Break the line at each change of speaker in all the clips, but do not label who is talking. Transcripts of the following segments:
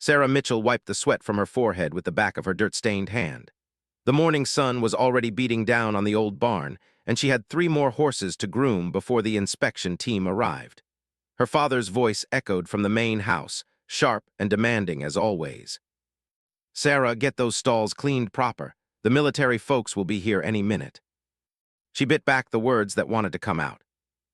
Sarah Mitchell wiped the sweat from her forehead with the back of her dirt-stained hand. The morning sun was already beating down on the old barn, and she had 3 more horses to groom before the inspection team arrived. Her father's voice echoed from the main house, sharp and demanding as always. "Sarah, get those stalls cleaned proper. The military folks will be here any minute." She bit back the words that wanted to come out.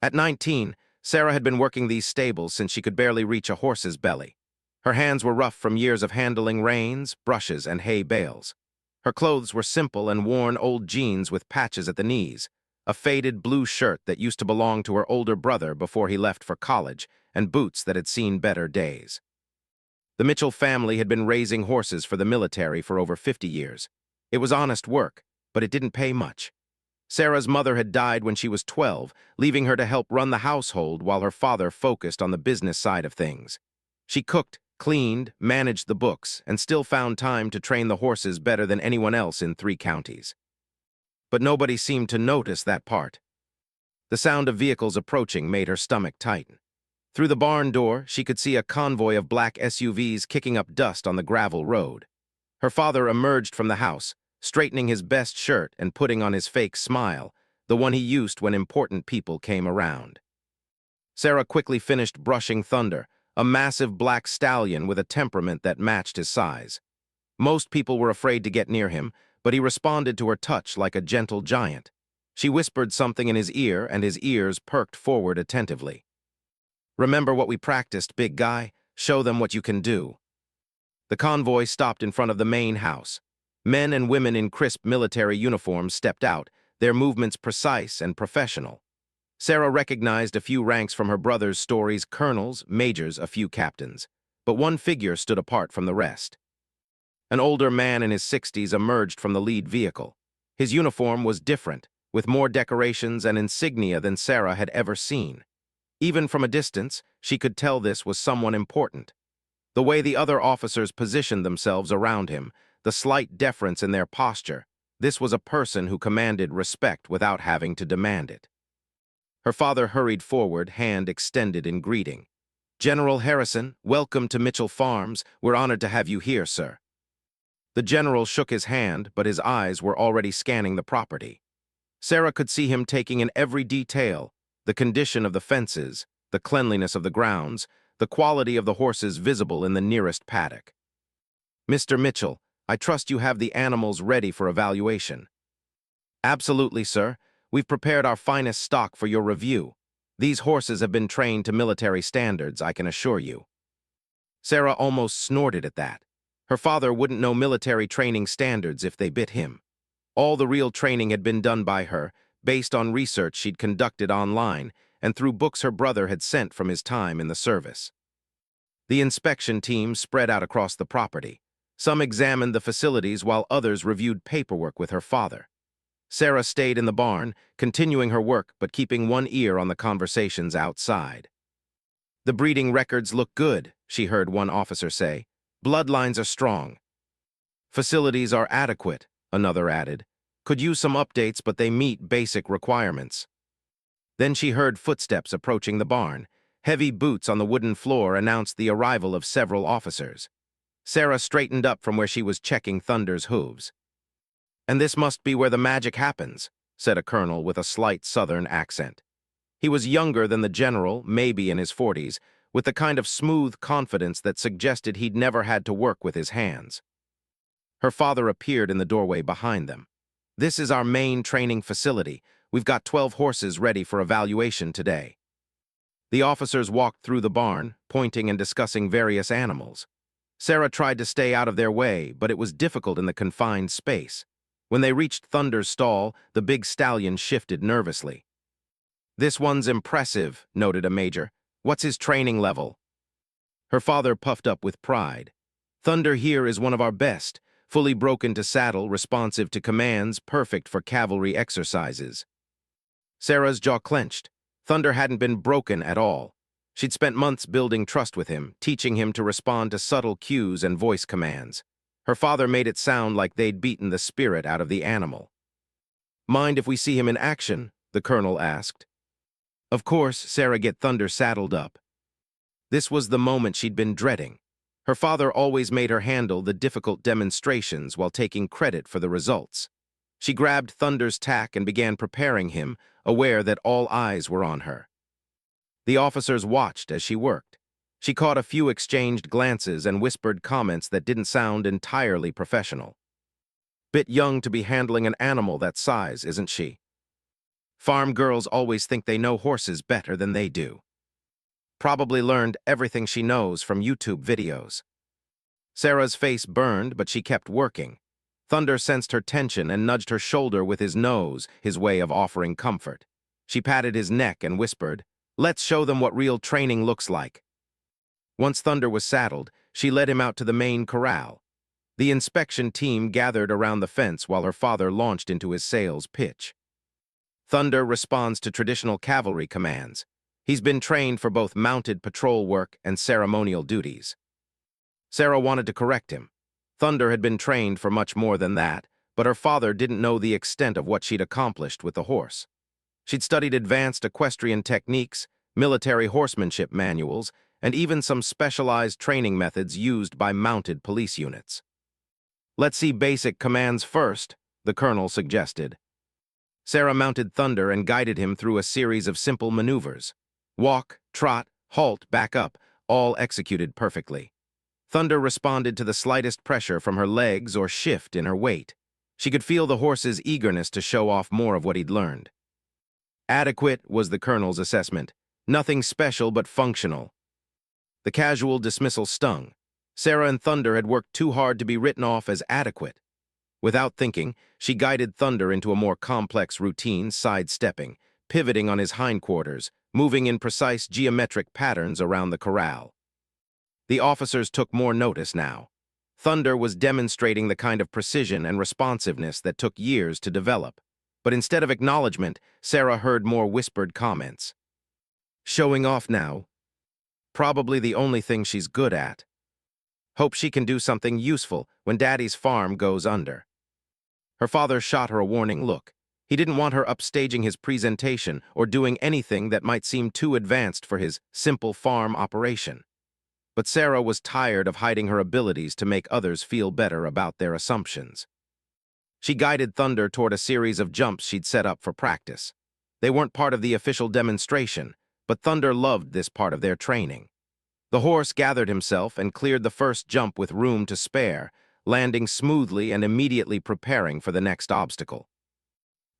At 19, Sarah had been working these stables since she could barely reach a horse's belly. Her hands were rough from years of handling reins, brushes, and hay bales. Her clothes were simple and worn old jeans with patches at the knees, a faded blue shirt that used to belong to her older brother before he left for college, and boots that had seen better days. The Mitchell family had been raising horses for the military for over 50 years. It was honest work, but it didn't pay much. Sarah's mother had died when she was 12, leaving her to help run the household while her father focused on the business side of things. She cooked, cleaned, managed the books, and still found time to train the horses better than anyone else in 3 counties. But nobody seemed to notice that part. The sound of vehicles approaching made her stomach tighten. Through the barn door, she could see a convoy of black SUVs kicking up dust on the gravel road. Her father emerged from the house, straightening his best shirt and putting on his fake smile, the one he used when important people came around. Sarah quickly finished brushing Thunder, a massive black stallion with a temperament that matched his size. Most people were afraid to get near him, but he responded to her touch like a gentle giant. She whispered something in his ear, and his ears perked forward attentively. "Remember what we practiced, big guy? Show them what you can do." The convoy stopped in front of the main house. Men and women in crisp military uniforms stepped out, their movements precise and professional. Sarah recognized a few ranks from her brother's stories, colonels, majors, a few captains. But one figure stood apart from the rest. An older man in his 60s emerged from the lead vehicle. His uniform was different, with more decorations and insignia than Sarah had ever seen. Even from a distance, she could tell this was someone important. The way the other officers positioned themselves around him, the slight deference in their posture, this was a person who commanded respect without having to demand it. Her father hurried forward, hand extended in greeting. "General Harrison, welcome to Mitchell Farms. We're honored to have you here, sir." The general shook his hand, but his eyes were already scanning the property. Sarah could see him taking in every detail, the condition of the fences, the cleanliness of the grounds, the quality of the horses visible in the nearest paddock. "Mr. Mitchell, I trust you have the animals ready for evaluation." "Absolutely, sir. We've prepared our finest stock for your review. These horses have been trained to military standards, I can assure you." Sarah almost snorted at that. Her father wouldn't know military training standards if they bit him. All the real training had been done by her, based on research she'd conducted online and through books her brother had sent from his time in the service. The inspection team spread out across the property. Some examined the facilities while others reviewed paperwork with her father. Sarah stayed in the barn, continuing her work but keeping one ear on the conversations outside. "The breeding records look good," she heard one officer say. "Bloodlines are strong." "Facilities are adequate," another added. "Could use some updates, but they meet basic requirements." Then she heard footsteps approaching the barn. Heavy boots on the wooden floor announced the arrival of several officers. Sarah straightened up from where she was checking Thunder's hooves. "And this must be where the magic happens," said a colonel with a slight southern accent. He was younger than the general, maybe in his 40s, with the kind of smooth confidence that suggested he'd never had to work with his hands. Her father appeared in the doorway behind them. "This is our main training facility. We've got 12 horses ready for evaluation today." The officers walked through the barn, pointing and discussing various animals. Sarah tried to stay out of their way, but it was difficult in the confined space. When they reached Thunder's stall, the big stallion shifted nervously. "This one's impressive," noted a major. "What's his training level?" Her father puffed up with pride. "Thunder here is one of our best, fully broken to saddle, responsive to commands, perfect for cavalry exercises." Sarah's jaw clenched. Thunder hadn't been broken at all. She'd spent months building trust with him, teaching him to respond to subtle cues and voice commands. Her father made it sound like they'd beaten the spirit out of the animal. "Mind if we see him in action?" the colonel asked. Of course, Sarah get Thunder saddled up. This was the moment she'd been dreading. Her father always made her handle the difficult demonstrations while taking credit for the results. She grabbed Thunder's tack and began preparing him, aware that all eyes were on her. The officers watched as she worked. She caught a few exchanged glances and whispered comments that didn't sound entirely professional. Bit young to be handling an animal that size, isn't she? Farm girls always think they know horses better than they do. Probably learned everything she knows from YouTube videos. Sarah's face burned, but she kept working. Thunder sensed her tension and nudged her shoulder with his nose, his way of offering comfort. She patted his neck and whispered, "Let's show them what real training looks like." Once Thunder was saddled, she led him out to the main corral. The inspection team gathered around the fence while her father launched into his sales pitch. Thunder responds to traditional cavalry commands. He's been trained for both mounted patrol work and ceremonial duties. Sarah wanted to correct him. Thunder had been trained for much more than that, but her father didn't know the extent of what she'd accomplished with the horse. She'd studied advanced equestrian techniques, military horsemanship manuals, and even some specialized training methods used by mounted police units. "Let's see basic commands first," the colonel suggested. Sarah mounted Thunder and guided him through a series of simple maneuvers. Walk, trot, halt, back up, all executed perfectly. Thunder responded to the slightest pressure from her legs or shift in her weight. She could feel the horse's eagerness to show off more of what he'd learned. Adequate was the colonel's assessment. Nothing special but functional. The casual dismissal stung. Sarah and Thunder had worked too hard to be written off as adequate. Without thinking, she guided Thunder into a more complex routine, sidestepping, pivoting on his hindquarters, moving in precise geometric patterns around the corral. The officers took more notice now. Thunder was demonstrating the kind of precision and responsiveness that took years to develop. But instead of acknowledgement, Sarah heard more whispered comments. "Showing off now. Probably the only thing she's good at. Hope she can do something useful when Daddy's farm goes under." Her father shot her a warning look. He didn't want her upstaging his presentation or doing anything that might seem too advanced for his simple farm operation. But Sarah was tired of hiding her abilities to make others feel better about their assumptions. She guided Thunder toward a series of jumps she'd set up for practice. They weren't part of the official demonstration, but Thunder loved this part of their training. The horse gathered himself and cleared the first jump with room to spare, landing smoothly and immediately preparing for the next obstacle.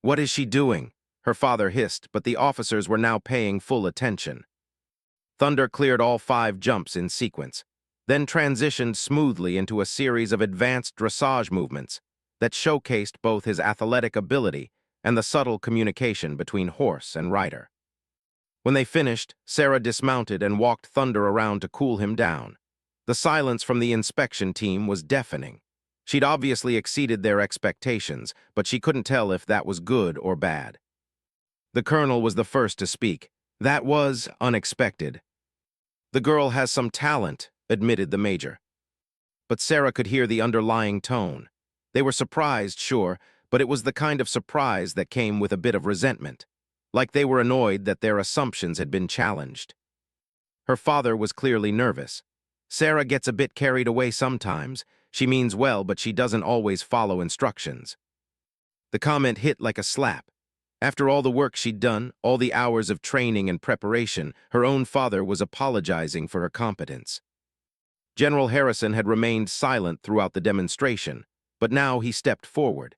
"What is she doing?" her father hissed, but the officers were now paying full attention. Thunder cleared all 5 jumps in sequence, then transitioned smoothly into a series of advanced dressage movements that showcased both his athletic ability and the subtle communication between horse and rider. When they finished, Sarah dismounted and walked Thunder around to cool him down. The silence from the inspection team was deafening. She'd obviously exceeded their expectations, but she couldn't tell if that was good or bad. The colonel was the first to speak. "That was unexpected." "The girl has some talent," admitted the major. But Sarah could hear the underlying tone. They were surprised, sure, but it was the kind of surprise that came with a bit of resentment, like they were annoyed that their assumptions had been challenged. Her father was clearly nervous. "Sarah gets a bit carried away sometimes. She means well, but she doesn't always follow instructions." The comment hit like a slap. After all the work she'd done, all the hours of training and preparation, her own father was apologizing for her competence. General Harrison had remained silent throughout the demonstration, but now he stepped forward.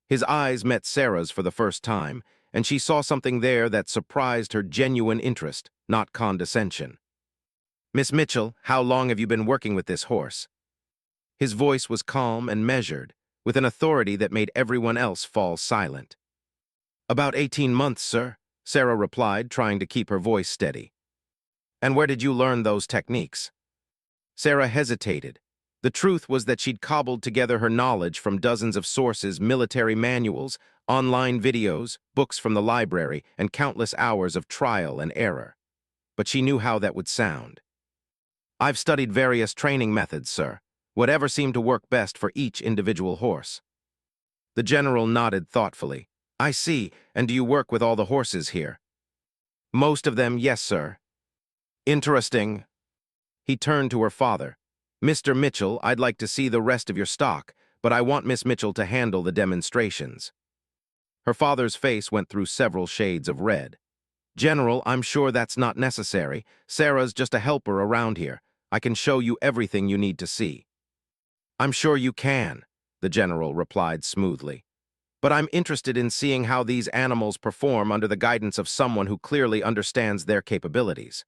His eyes met Sarah's for the first time, and she saw something there that surprised her genuine interest, not condescension. "Miss Mitchell, how long have you been working with this horse?" His voice was calm and measured, with an authority that made everyone else fall silent. "About 18 months, sir," Sarah replied, trying to keep her voice steady. "And where did you learn those techniques?" Sarah hesitated. The truth was that she'd cobbled together her knowledge from dozens of sources, military manuals, online videos, books from the library, and countless hours of trial and error. But she knew how that would sound. "I've studied various training methods, sir. Whatever seemed to work best for each individual horse." The general nodded thoughtfully. "I see, and do you work with all the horses here?" "Most of them, yes, sir." "Interesting." He turned to her father. "Mr. Mitchell, I'd like to see the rest of your stock, but I want Miss Mitchell to handle the demonstrations." Her father's face went through several shades of red. "General, I'm sure that's not necessary. Sarah's just a helper around here. I can show you everything you need to see." "I'm sure you can," the general replied smoothly. "But I'm interested in seeing how these animals perform under the guidance of someone who clearly understands their capabilities."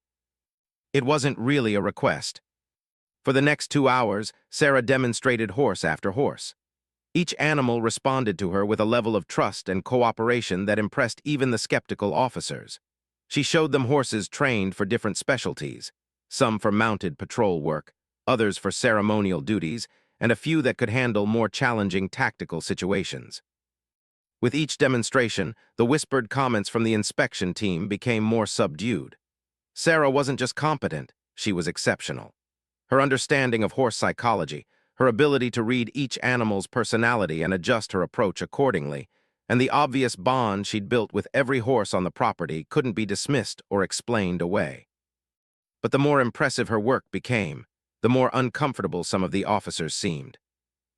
It wasn't really a request. For the next 2 hours, Sarah demonstrated horse after horse. Each animal responded to her with a level of trust and cooperation that impressed even the skeptical officers. She showed them horses trained for different specialties, some for mounted patrol work, others for ceremonial duties, and a few that could handle more challenging tactical situations. With each demonstration, the whispered comments from the inspection team became more subdued. Sarah wasn't just competent, she was exceptional. Her understanding of horse psychology, her ability to read each animal's personality and adjust her approach accordingly, and the obvious bond she'd built with every horse on the property couldn't be dismissed or explained away. But the more impressive her work became, the more uncomfortable some of the officers seemed.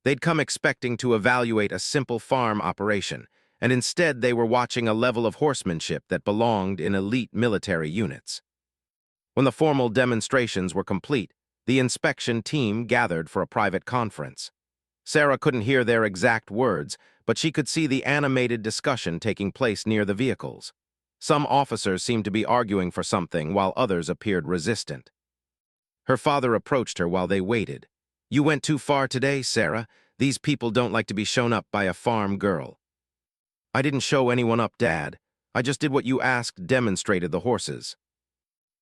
They'd come expecting to evaluate a simple farm operation, and instead they were watching a level of horsemanship that belonged in elite military units. When the formal demonstrations were complete, the inspection team gathered for a private conference. Sarah couldn't hear their exact words, but she could see the animated discussion taking place near the vehicles. Some officers seemed to be arguing for something, while others appeared resistant. Her father approached her while they waited. "You went too far today, Sarah. These people don't like to be shown up by a farm girl." "I didn't show anyone up, Dad. I just did what you asked, demonstrated the horses."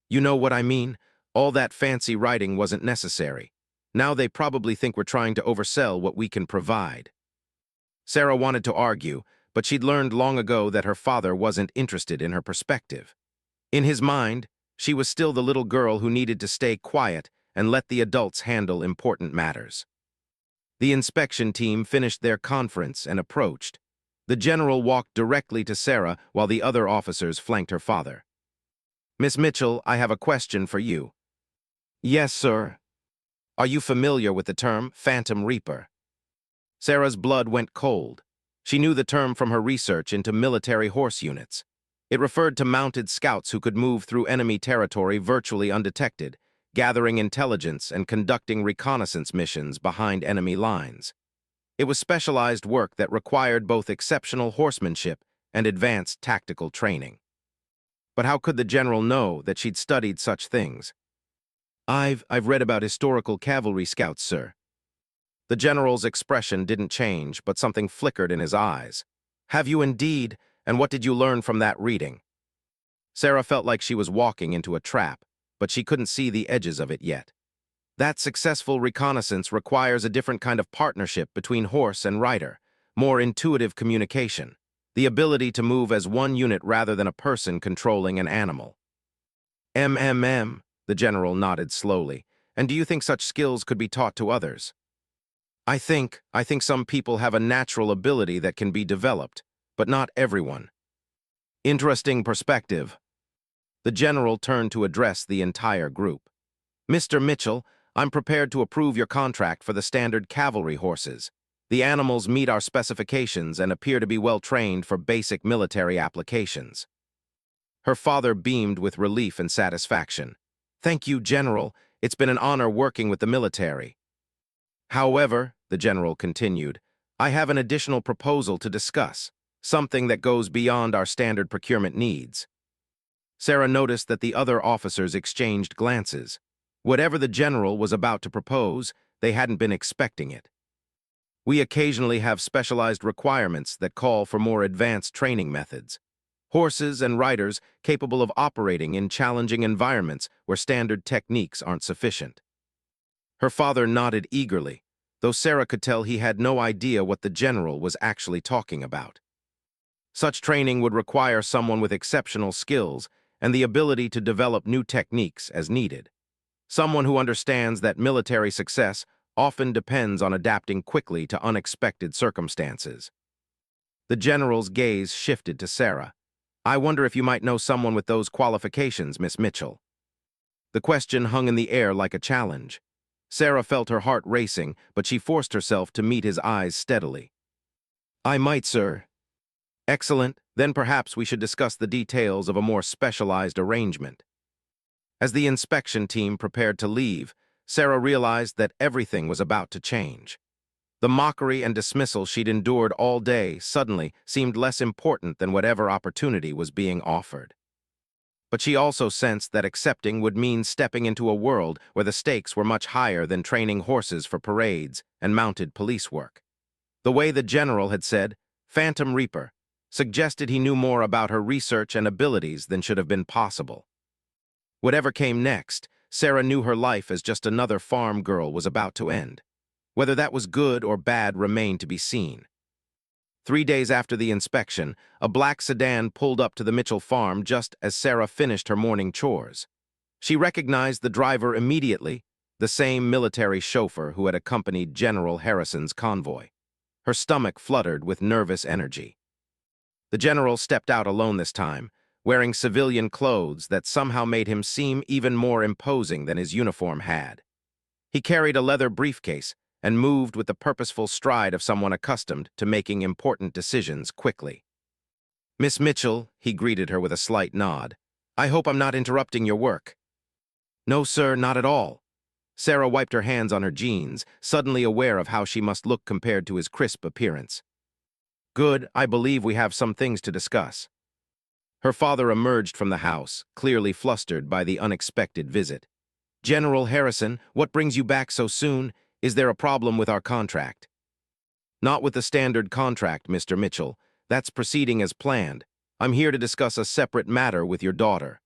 "You know what I mean? All that fancy writing wasn't necessary. Now they probably think we're trying to oversell what we can provide." Sarah wanted to argue, but she'd learned long ago that her father wasn't interested in her perspective. In his mind, she was still the little girl who needed to stay quiet and let the adults handle important matters. The inspection team finished their conference and approached. The general walked directly to Sarah while the other officers flanked her father. "Miss Mitchell, I have a question for you." "Yes, sir." "Are you familiar with the term Phantom Reaper?" Sarah's blood went cold. She knew the term from her research into military horse units. It referred to mounted scouts who could move through enemy territory virtually undetected, gathering intelligence and conducting reconnaissance missions behind enemy lines. It was specialized work that required both exceptional horsemanship and advanced tactical training. But how could the general know that she'd studied such things? I've read about historical cavalry scouts, sir." The general's expression didn't change, but something flickered in his eyes. "Have you indeed? And what did you learn from that reading?" Sarah felt like she was walking into a trap, but she couldn't see the edges of it yet. That successful reconnaissance requires a different kind of partnership between horse and rider, more intuitive communication, the ability to move as one unit rather than a person controlling an animal. The general nodded slowly. "And do you think such skills could be taught to others?" I think some people have a natural ability that can be developed, but not everyone." "Interesting perspective." The general turned to address the entire group. "Mr. Mitchell, I'm prepared to approve your contract for the standard cavalry horses. The animals meet our specifications and appear to be well trained for basic military applications." Her father beamed with relief and satisfaction. "Thank you, General. It's been an honor working with the military." "However," the general continued, "I have an additional proposal to discuss, something that goes beyond our standard procurement needs." Sarah noticed that the other officers exchanged glances. Whatever the general was about to propose, they hadn't been expecting it. "We occasionally have specialized requirements that call for more advanced training methods. Horses and riders capable of operating in challenging environments where standard techniques aren't sufficient." Her father nodded eagerly, though Sarah could tell he had no idea what the general was actually talking about. Such training would require someone with exceptional skills and the ability to develop new techniques as needed. Someone who understands that military success often depends on adapting quickly to unexpected circumstances. The general's gaze shifted to Sarah. "I wonder if you might know someone with those qualifications, Miss Mitchell." The question hung in the air like a challenge. Sarah felt her heart racing, but she forced herself to meet his eyes steadily. I might, sir. Excellent, then perhaps we should discuss the details of a more specialized arrangement. As the inspection team prepared to leave, Sarah realized that everything was about to change. The mockery and dismissal she'd endured all day suddenly seemed less important than whatever opportunity was being offered. But she also sensed that accepting would mean stepping into a world where the stakes were much higher than training horses for parades and mounted police work. The way the general had said, Phantom Reaper, suggested he knew more about her research and abilities than should have been possible. Whatever came next, Sarah knew her life as just another farm girl was about to end. Whether that was good or bad remained to be seen. 3 days after the inspection, a black sedan pulled up to the Mitchell farm just as Sarah finished her morning chores. She recognized the driver immediately, the same military chauffeur who had accompanied General Harrison's convoy. Her stomach fluttered with nervous energy. The general stepped out alone this time, wearing civilian clothes that somehow made him seem even more imposing than his uniform had. He carried a leather briefcase and moved with the purposeful stride of someone accustomed to making important decisions quickly. Miss Mitchell, he greeted her with a slight nod. I hope I'm not interrupting your work. No, sir, not at all. Sarah wiped her hands on her jeans, suddenly aware of how she must look compared to his crisp appearance. Good, I believe we have some things to discuss. Her father emerged from the house, clearly flustered by the unexpected visit. General Harrison, what brings you back so soon? Is there a problem with our contract? Not with the standard contract, Mr. Mitchell. That's proceeding as planned. I'm here to discuss a separate matter with your daughter.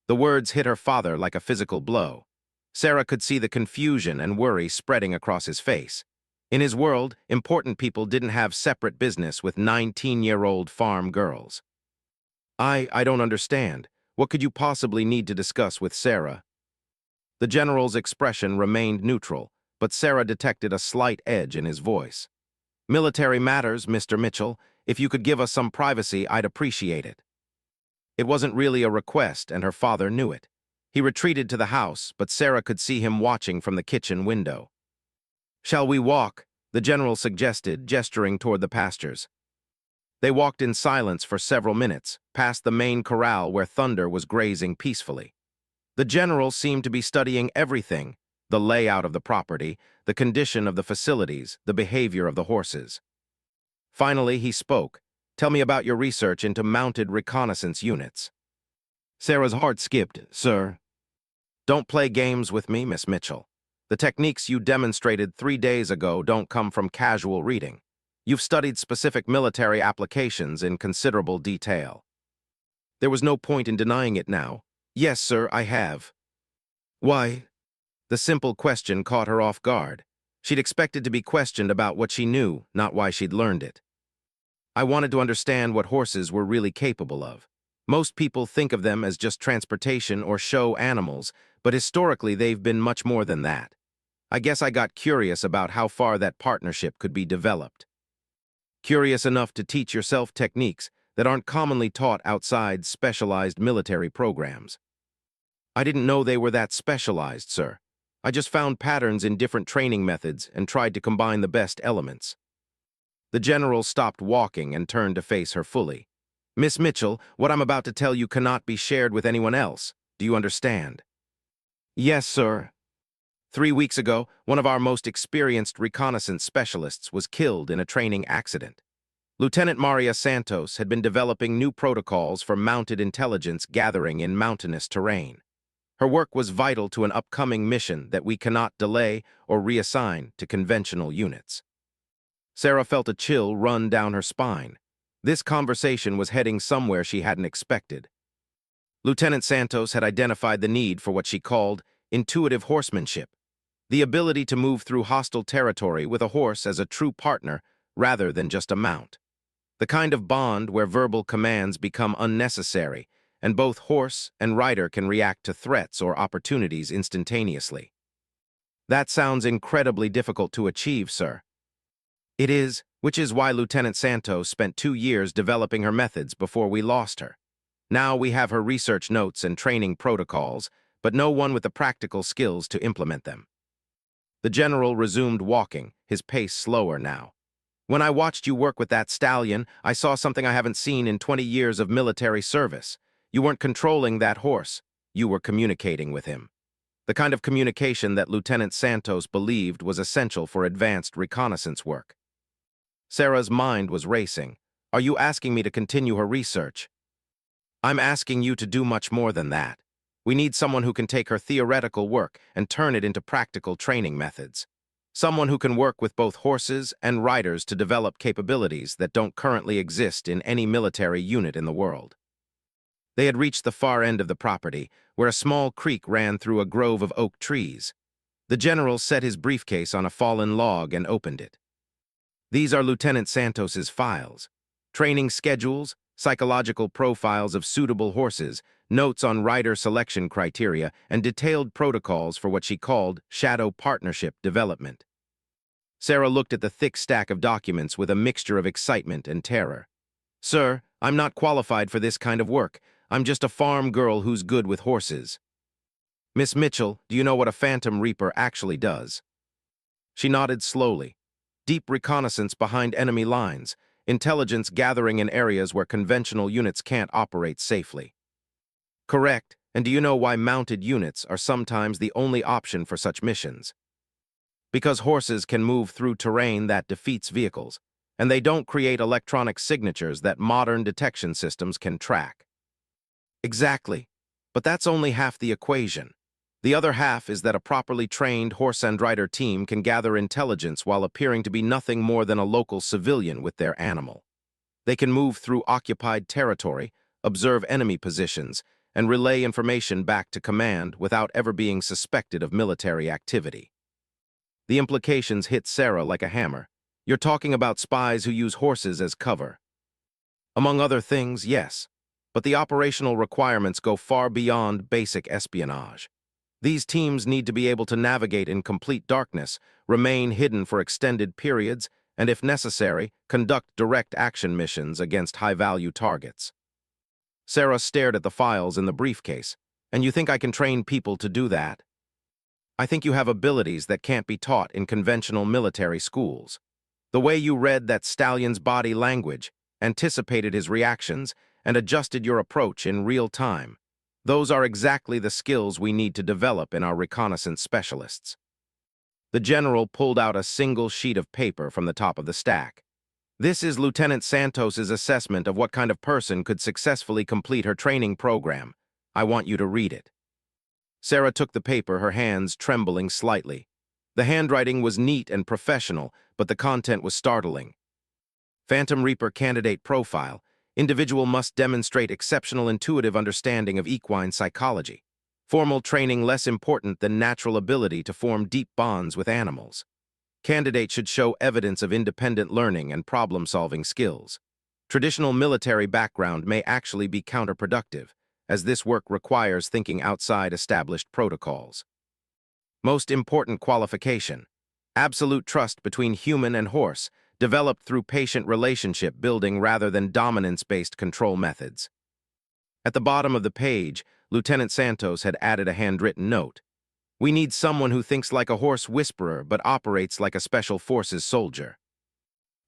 The words hit her father like a physical blow. Sarah could see the confusion and worry spreading across his face. In his world, important people didn't have separate business with 19-year-old farm girls. I don't understand. What could you possibly need to discuss with Sarah? The general's expression remained neutral, but Sarah detected a slight edge in his voice. Military matters, Mr. Mitchell. If you could give us some privacy, I'd appreciate it. It wasn't really a request, and her father knew it. He retreated to the house, but Sarah could see him watching from the kitchen window. Shall we walk? The general suggested, gesturing toward the pastures. They walked in silence for several minutes, past the main corral where Thunder was grazing peacefully. The general seemed to be studying everything, the layout of the property, the condition of the facilities, the behavior of the horses. Finally, he spoke. Tell me about your research into mounted reconnaissance units. Sarah's heart skipped. Sir. Don't play games with me, Miss Mitchell. The techniques you demonstrated 3 days ago don't come from casual reading. You've studied specific military applications in considerable detail. There was no point in denying it now. Yes, sir, I have. Why? The simple question caught her off guard. She'd expected to be questioned about what she knew, not why she'd learned it. I wanted to understand what horses were really capable of. Most people think of them as just transportation or show animals, but historically they've been much more than that. I guess I got curious about how far that partnership could be developed. Curious enough to teach yourself techniques that aren't commonly taught outside specialized military programs. I didn't know they were that specialized, sir. I just found patterns in different training methods and tried to combine the best elements. The general stopped walking and turned to face her fully. Miss Mitchell, what I'm about to tell you cannot be shared with anyone else. Do you understand? Yes, sir. 3 weeks ago, one of our most experienced reconnaissance specialists was killed in a training accident. Lieutenant Maria Santos had been developing new protocols for mounted intelligence gathering in mountainous terrain. Her work was vital to an upcoming mission that we cannot delay or reassign to conventional units. Sarah felt a chill run down her spine. This conversation was heading somewhere she hadn't expected. Lieutenant Santos had identified the need for what she called intuitive horsemanship, the ability to move through hostile territory with a horse as a true partner rather than just a mount. The kind of bond where verbal commands become unnecessary and both horse and rider can react to threats or opportunities instantaneously. That sounds incredibly difficult to achieve, sir. It is, which is why Lieutenant Santos spent 2 years developing her methods before we lost her. Now we have her research notes and training protocols, but no one with the practical skills to implement them. The general resumed walking, his pace slower now. When I watched you work with that stallion, I saw something I haven't seen in 20 years of military service. You weren't controlling that horse. You were communicating with him. The kind of communication that Lieutenant Santos believed was essential for advanced reconnaissance work. Sarah's mind was racing. Are you asking me to continue her research? I'm asking you to do much more than that. We need someone who can take her theoretical work and turn it into practical training methods. Someone who can work with both horses and riders to develop capabilities that don't currently exist in any military unit in the world. They had reached the far end of the property, where a small creek ran through a grove of oak trees. The general set his briefcase on a fallen log and opened it. These are Lieutenant Santos's files. Training schedules, psychological profiles of suitable horses, notes on rider selection criteria, and detailed protocols for what she called shadow partnership development. Sarah looked at the thick stack of documents with a mixture of excitement and terror. Sir, I'm not qualified for this kind of work. I'm just a farm girl who's good with horses. Miss Mitchell, do you know what a Phantom Reaper actually does? She nodded slowly. Deep reconnaissance behind enemy lines, intelligence gathering in areas where conventional units can't operate safely. Correct, and do you know why mounted units are sometimes the only option for such missions? Because horses can move through terrain that defeats vehicles, and they don't create electronic signatures that modern detection systems can track. Exactly, but that's only half the equation. The other half is that a properly trained horse and rider team can gather intelligence while appearing to be nothing more than a local civilian with their animal. They can move through occupied territory, observe enemy positions, and relay information back to command without ever being suspected of military activity. The implications hit Sarah like a hammer. You're talking about spies who use horses as cover. Among other things, yes, but the operational requirements go far beyond basic espionage. These teams need to be able to navigate in complete darkness, remain hidden for extended periods, and if necessary, conduct direct action missions against high-value targets. Sarah stared at the files in the briefcase. And you think I can train people to do that? I think you have abilities that can't be taught in conventional military schools. The way you read that stallion's body language, anticipated his reactions, and adjusted your approach in real time. Those are exactly the skills we need to develop in our reconnaissance specialists. The general pulled out a single sheet of paper from the top of the stack. This is Lieutenant Santos's assessment of what kind of person could successfully complete her training program. I want you to read it. Sarah took the paper, her hands trembling slightly. The handwriting was neat and professional, but the content was startling. Phantom Reaper candidate profile. Individual must demonstrate exceptional intuitive understanding of equine psychology. Formal training less important than natural ability to form deep bonds with animals. Candidate should show evidence of independent learning and problem-solving skills. Traditional military background may actually be counterproductive, as this work requires thinking outside established protocols. Most important qualification: absolute trust between human and horse, developed through patient relationship building rather than dominance-based control methods. At the bottom of the page, Lieutenant Santos had added a handwritten note. We need someone who thinks like a horse whisperer but operates like a special forces soldier.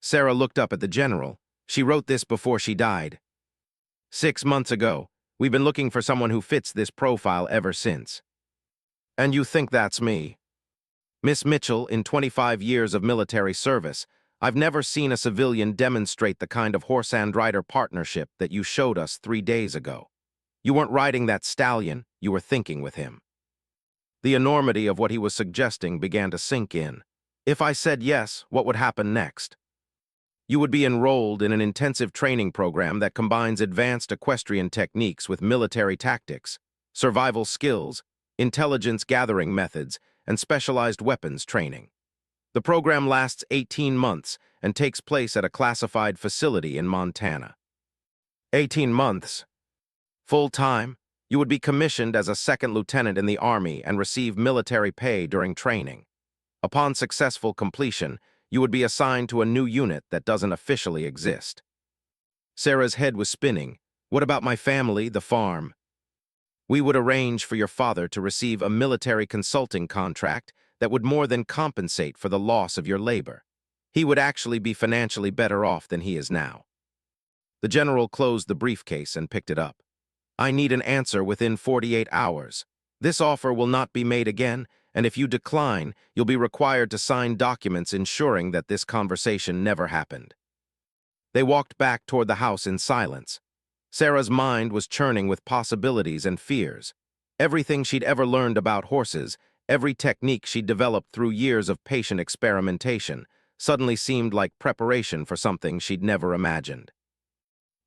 Sarah looked up at the general. She wrote this before she died. 6 months ago, we've been looking for someone who fits this profile ever since. And you think that's me? Miss Mitchell, in 25 years of military service, I've never seen a civilian demonstrate the kind of horse and rider partnership that you showed us 3 days ago. You weren't riding that stallion, you were thinking with him. The enormity of what he was suggesting began to sink in. If I said yes, what would happen next? You would be enrolled in an intensive training program that combines advanced equestrian techniques with military tactics, survival skills, intelligence gathering methods, and specialized weapons training. The program lasts 18 months and takes place at a classified facility in Montana. 18 months? Full-time? You would be commissioned as a second lieutenant in the Army and receive military pay during training. Upon successful completion, you would be assigned to a new unit that doesn't officially exist. Sarah's head was spinning. What about my family, the farm? We would arrange for your father to receive a military consulting contract that would more than compensate for the loss of your labor. He would actually be financially better off than he is now. The general closed the briefcase and picked it up. I need an answer within 48 hours. This offer will not be made again, and if you decline, you'll be required to sign documents ensuring that this conversation never happened. They walked back toward the house in silence. Sarah's mind was churning with possibilities and fears. Everything she'd ever learned about horses, every technique she'd developed through years of patient experimentation, suddenly seemed like preparation for something she'd never imagined.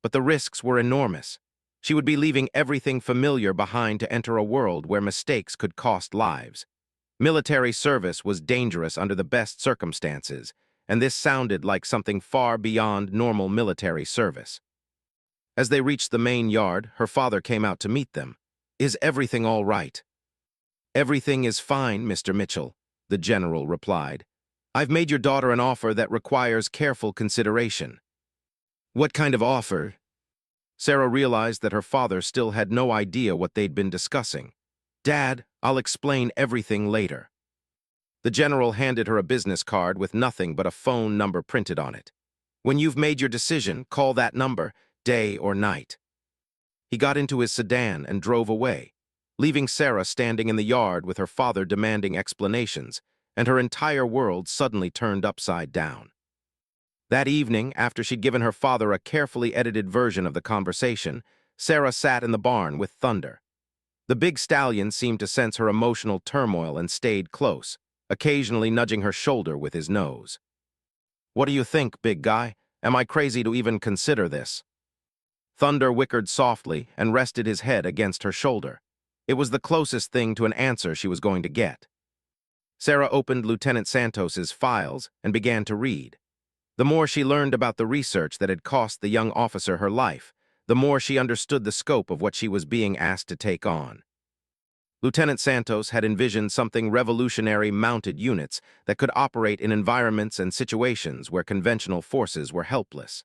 But the risks were enormous. She would be leaving everything familiar behind to enter a world where mistakes could cost lives. Military service was dangerous under the best circumstances, and this sounded like something far beyond normal military service. As they reached the main yard, her father came out to meet them. "Is everything all right?" "Everything is fine, Mr. Mitchell," the general replied. "I've made your daughter an offer that requires careful consideration." "What kind of offer?" Sarah realized that her father still had no idea what they'd been discussing. "Dad, I'll explain everything later." The general handed her a business card with nothing but a phone number printed on it. "When you've made your decision, call that number, day or night." He got into his sedan and drove away, leaving Sarah standing in the yard with her father demanding explanations, and her entire world suddenly turned upside down. That evening, after she'd given her father a carefully edited version of the conversation, Sarah sat in the barn with Thunder. The big stallion seemed to sense her emotional turmoil and stayed close, occasionally nudging her shoulder with his nose. "What do you think, big guy? Am I crazy to even consider this?" Thunder whickered softly and rested his head against her shoulder. It was the closest thing to an answer she was going to get. Sarah opened Lieutenant Santos's files and began to read. The more she learned about the research that had cost the young officer her life, the more she understood the scope of what she was being asked to take on. Lieutenant Santos had envisioned something revolutionary: mounted units that could operate in environments and situations where conventional forces were helpless.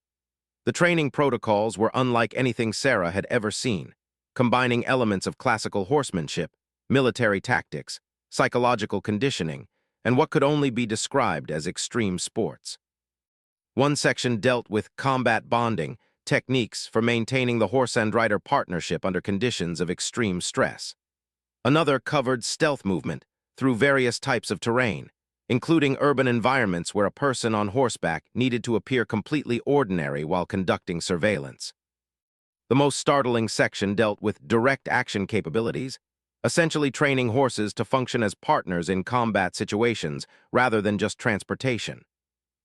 The training protocols were unlike anything Sarah had ever seen, combining elements of classical horsemanship, military tactics, psychological conditioning, and what could only be described as extreme sports. One section dealt with combat bonding, techniques for maintaining the horse and rider partnership under conditions of extreme stress. Another covered stealth movement through various types of terrain, including urban environments where a person on horseback needed to appear completely ordinary while conducting surveillance. The most startling section dealt with direct action capabilities, essentially training horses to function as partners in combat situations rather than just transportation.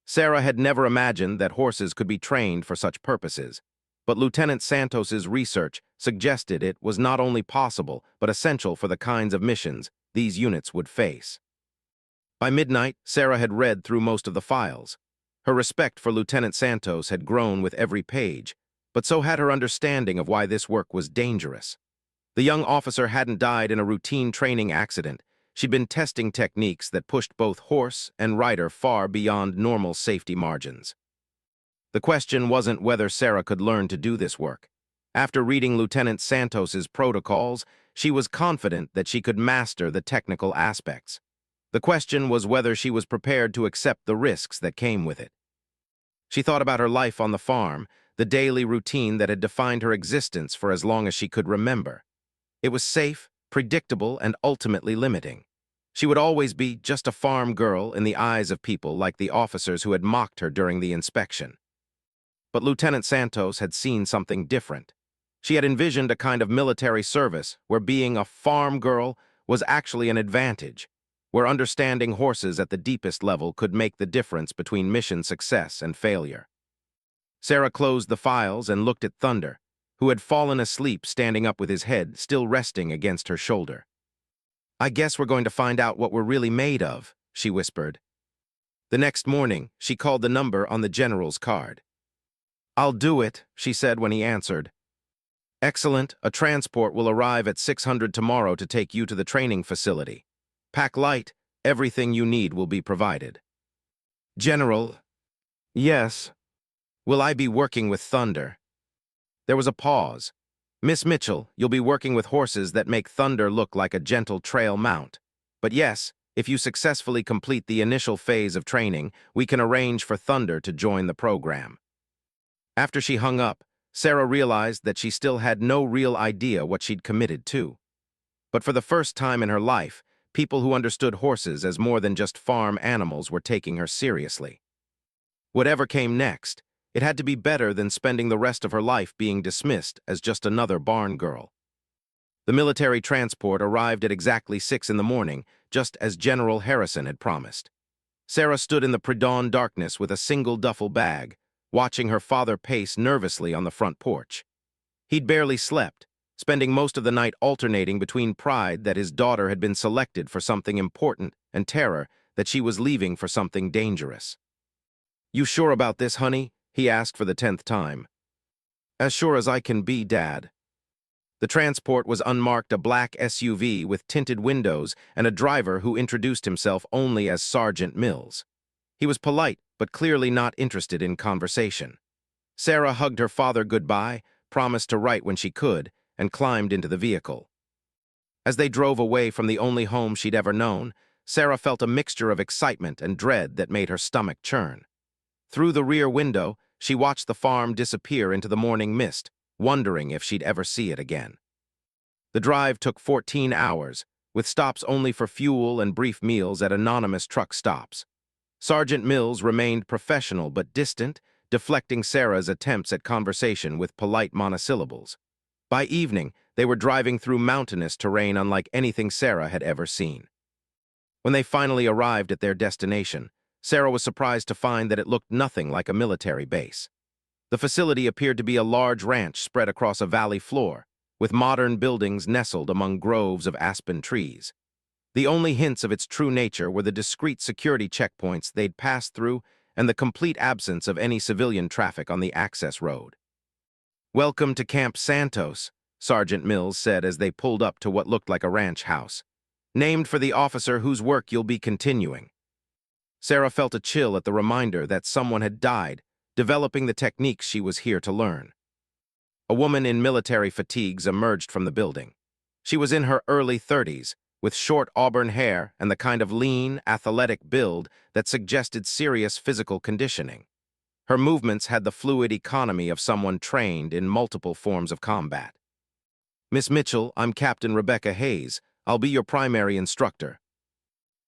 Sarah had never imagined that horses could be trained for such purposes, but Lieutenant Santos's research suggested it was not only possible but essential for the kinds of missions these units would face. By midnight, Sarah had read through most of the files. Her respect for Lieutenant Santos had grown with every page, but so had her understanding of why this work was dangerous. The young officer hadn't died in a routine training accident. She'd been testing techniques that pushed both horse and rider far beyond normal safety margins. The question wasn't whether Sarah could learn to do this work. After reading Lieutenant Santos's protocols, she was confident that she could master the technical aspects. The question was whether she was prepared to accept the risks that came with it. She thought about her life on the farm, the daily routine that had defined her existence for as long as she could remember. It was safe, predictable, and ultimately limiting. She would always be just a farm girl in the eyes of people like the officers who had mocked her during the inspection. But Lieutenant Santos had seen something different. She had envisioned a kind of military service where being a farm girl was actually an advantage, where understanding horses at the deepest level could make the difference between mission success and failure. Sarah closed the files and looked at Thunder, who had fallen asleep standing up with his head still resting against her shoulder. "I guess we're going to find out what we're really made of," she whispered. The next morning, she called the number on the general's card. "I'll do it," she said when he answered. "Excellent. A transport will arrive at 600 tomorrow to take you to the training facility. Pack light. Everything you need will be provided." "General." "Yes." "Will I be working with Thunder?" There was a pause. "Miss Mitchell, you'll be working with horses that make Thunder look like a gentle trail mount. But yes, If you successfully complete the initial phase of training, we can arrange for Thunder to join the program." After she hung up, Sarah realized that she still had no real idea what she'd committed to. But for the first time in her life, people who understood horses as more than just farm animals were taking her seriously. Whatever came next, it had to be better than spending the rest of her life being dismissed as just another barn girl. The military transport arrived at exactly 6 in the morning, just as General Harrison had promised. Sarah stood in the pre-dawn darkness with a single duffel bag, watching her father pace nervously on the front porch. He'd barely slept, spending most of the night alternating between pride that his daughter had been selected for something important and terror that she was leaving for something dangerous. "You sure about this, honey?" he asked for the 10th time. "As sure as I can be, Dad." The transport was unmarked, a black SUV with tinted windows and a driver who introduced himself only as Sergeant Mills. He was polite, but clearly not interested in conversation. Sarah hugged her father goodbye, promised to write when she could, and climbed into the vehicle. As they drove away from the only home she'd ever known, Sarah felt a mixture of excitement and dread that made her stomach churn. Through the rear window, she watched the farm disappear into the morning mist, wondering if she'd ever see it again. The drive took 14 hours, with stops only for fuel and brief meals at anonymous truck stops. Sergeant Mills remained professional but distant, deflecting Sarah's attempts at conversation with polite monosyllables. By evening, they were driving through mountainous terrain unlike anything Sarah had ever seen. When they finally arrived at their destination, Sarah was surprised to find that it looked nothing like a military base. The facility appeared to be a large ranch spread across a valley floor, with modern buildings nestled among groves of aspen trees. The only hints of its true nature were the discreet security checkpoints they'd passed through and the complete absence of any civilian traffic on the access road. "Welcome to Camp Santos," Sergeant Mills said as they pulled up to what looked like a ranch house, "named for the officer whose work you'll be continuing." Sarah felt a chill at the reminder that someone had died, developing the techniques she was here to learn. A woman in military fatigues emerged from the building. She was in her early 30s, with short auburn hair and the kind of lean, athletic build that suggested serious physical conditioning. Her movements had the fluid economy of someone trained in multiple forms of combat. "Miss Mitchell, I'm Captain Rebecca Hayes. I'll be your primary instructor."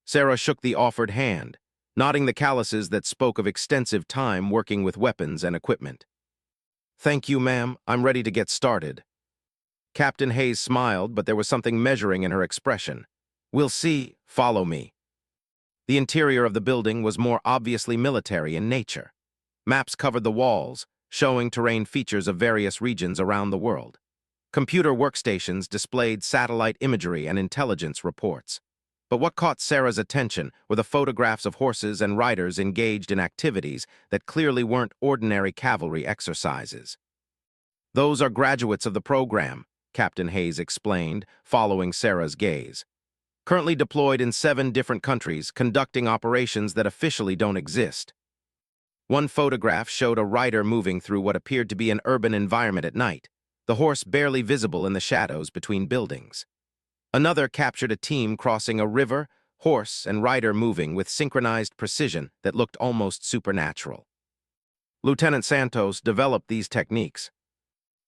Sarah shook the offered hand, nodding the calluses that spoke of extensive time working with weapons and equipment. "Thank you, ma'am. I'm ready to get started." Captain Hayes smiled, but there was something measuring in her expression. "We'll see. Follow me." The interior of the building was more obviously military in nature. Maps covered the walls, showing terrain features of various regions around the world. Computer workstations displayed satellite imagery and intelligence reports. But what caught Sarah's attention were the photographs of horses and riders engaged in activities that clearly weren't ordinary cavalry exercises. "Those are graduates of the program," Captain Hayes explained, following Sarah's gaze. "Currently deployed in 7 different countries, conducting operations that officially don't exist." One photograph showed a rider moving through what appeared to be an urban environment at night, the horse barely visible in the shadows between buildings. Another captured a team crossing a river, horse and rider moving with synchronized precision that looked almost supernatural. "Lieutenant Santos developed these techniques.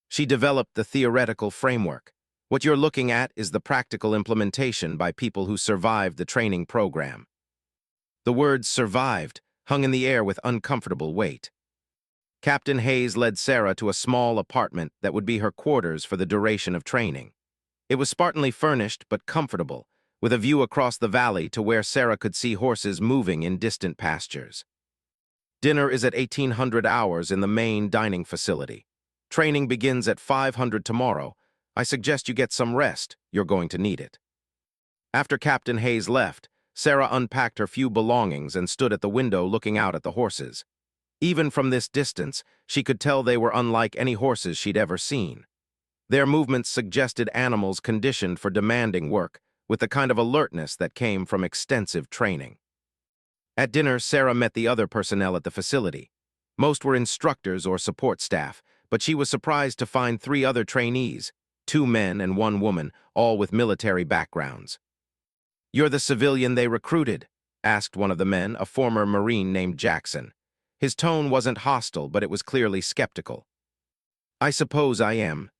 She developed the theoretical framework. What you're looking at is the practical implementation by people who survived the training program." The word "survived" hung in the air with uncomfortable weight. Captain Hayes led Sarah to a small apartment that would be her quarters for the duration of training. It was spartanly furnished but comfortable, with a view across the valley to where Sarah could see horses moving in distant pastures. "Dinner is at 1800 hours in the main dining facility. Training begins at 500 tomorrow. I suggest you get some rest. You're going to need it." After Captain Hayes left, Sarah unpacked her few belongings and stood at the window looking out at the horses. Even from this distance, she could tell they were unlike any horses she'd ever seen. Their movements suggested animals conditioned for demanding work, with the kind of alertness that came from extensive training. At dinner, Sarah met the other personnel at the facility. Most were instructors or support staff, but she was surprised to find 3 other trainees, 2 men and 1 woman, all with military backgrounds. "You're the civilian they recruited?" asked one of the men, a former Marine named Jackson. His tone wasn't hostile, but it was clearly skeptical. "I suppose I am.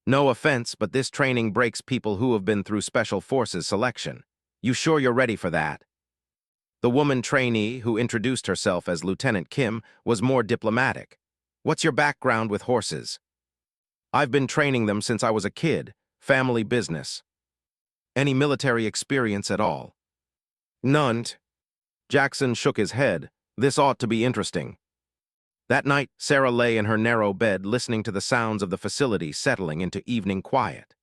No offense, but this training breaks people who have been through Special Forces selection. You sure you're ready for that?" The woman trainee, who introduced herself as Lieutenant Kim, was more diplomatic. "What's your background with horses?" "I've been training them since I was a kid. Family business." "Any military experience at all?" "None." Jackson shook his head. "This ought to be interesting." That night, Sarah lay in her narrow bed listening to the sounds of the facility settling into evening quiet.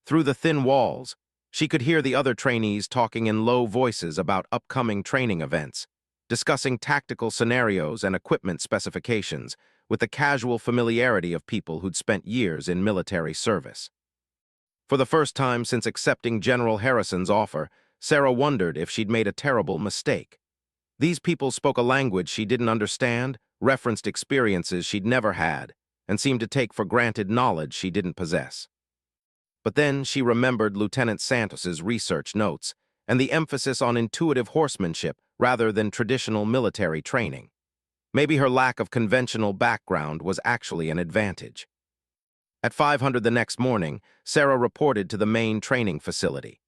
Through the thin walls, she could hear the other trainees talking in low voices about upcoming training events, discussing tactical scenarios and equipment specifications with the casual familiarity of people who'd spent years in military service. For the first time since accepting General Harrison's offer, Sarah wondered if she'd made a terrible mistake. These people spoke a language she didn't understand, referenced experiences she'd never had, and seemed to take for granted knowledge she didn't possess. But then she remembered Lieutenant Santos's research notes and the emphasis on intuitive horsemanship rather than traditional military training. Maybe her lack of conventional background was actually an advantage. At 500 the next morning, Sarah reported to the main training facility.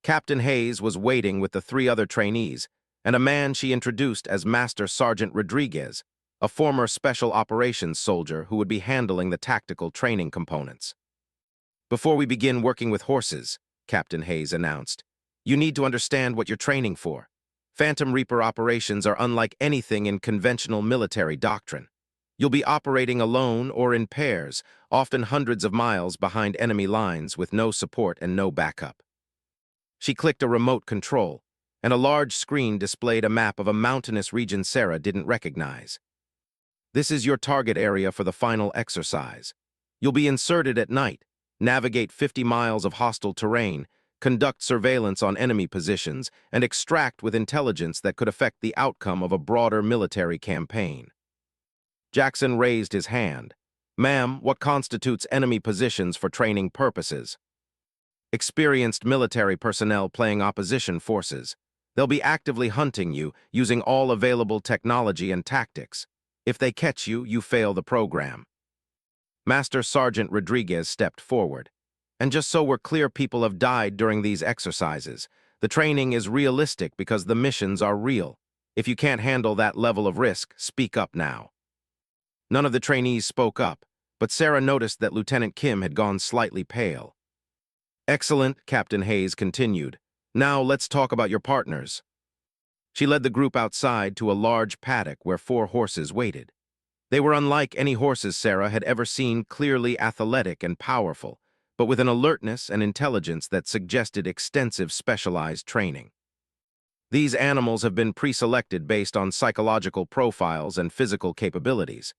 Captain Hayes was waiting with the 3 other trainees, and a man she introduced as Master Sergeant Rodriguez, a former special operations soldier who would be handling the tactical training components. "Before we begin working with horses," Captain Hayes announced, "you need to understand what you're training for. Phantom Reaper operations are unlike anything in conventional military doctrine. You'll be operating alone or in pairs, often hundreds of miles behind enemy lines with no support and no backup." She clicked a remote control, and a large screen displayed a map of a mountainous region Sarah didn't recognize. "This is your target area for the final exercise. You'll be inserted at night, navigate 50 miles of hostile terrain, conduct surveillance on enemy positions, and extract with intelligence that could affect the outcome of a broader military campaign." Jackson raised his hand. "Ma'am, what constitutes enemy positions for training purposes?" "Experienced military personnel playing opposition forces. They'll be actively hunting you, using all available technology and tactics. If they catch you, you fail the program." Master Sergeant Rodriguez stepped forward. "And just so we're clear, people have died during these exercises. The training is realistic because the missions are real. If you can't handle that level of risk, speak up now." None of the trainees spoke up, but Sarah noticed that Lieutenant Kim had gone slightly pale. "Excellent," Captain Hayes continued. "Now let's talk about your partners." She led the group outside to a large paddock where 4 horses waited. They were unlike any horses Sarah had ever seen, clearly athletic and powerful, but with an alertness and intelligence that suggested extensive specialized training. These animals have been pre-selected based on psychological profiles and physical capabilities.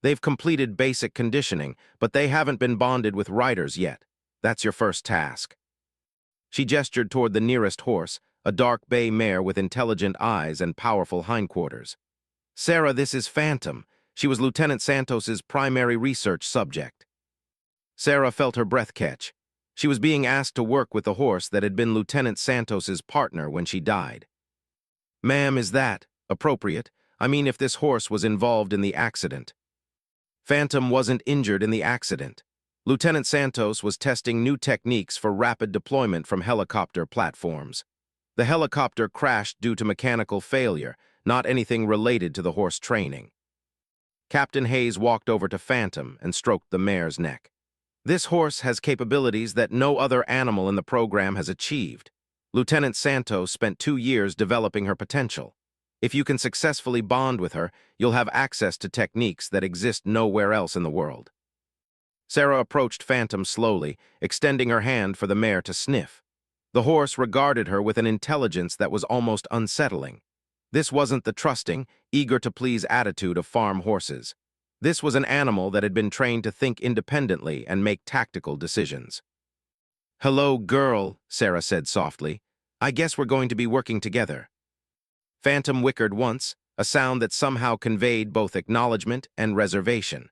They've completed basic conditioning, but they haven't been bonded with riders yet. That's your first task. She gestured toward the nearest horse, a dark bay mare with intelligent eyes and powerful hindquarters. "Sarah, this is Phantom. She was Lieutenant Santos's primary research subject." Sarah felt her breath catch. She was being asked to work with the horse that had been Lieutenant Santos's partner when she died. "Ma'am, is that appropriate? I mean, if this horse was involved in the accident." "Phantom wasn't injured in the accident. Lieutenant Santos was testing new techniques for rapid deployment from helicopter platforms. The helicopter crashed due to mechanical failure, not anything related to the horse training." Captain Hayes walked over to Phantom and stroked the mare's neck. "This horse has capabilities that no other animal in the program has achieved. Lieutenant Santos spent 2 years developing her potential. If you can successfully bond with her, you'll have access to techniques that exist nowhere else in the world." Sarah approached Phantom slowly, extending her hand for the mare to sniff. The horse regarded her with an intelligence that was almost unsettling. This wasn't the trusting, eager-to-please attitude of farm horses. This was an animal that had been trained to think independently and make tactical decisions. "Hello, girl," Sarah said softly. "I guess we're going to be working together." Phantom whickered once, a sound that somehow conveyed both acknowledgement and reservation.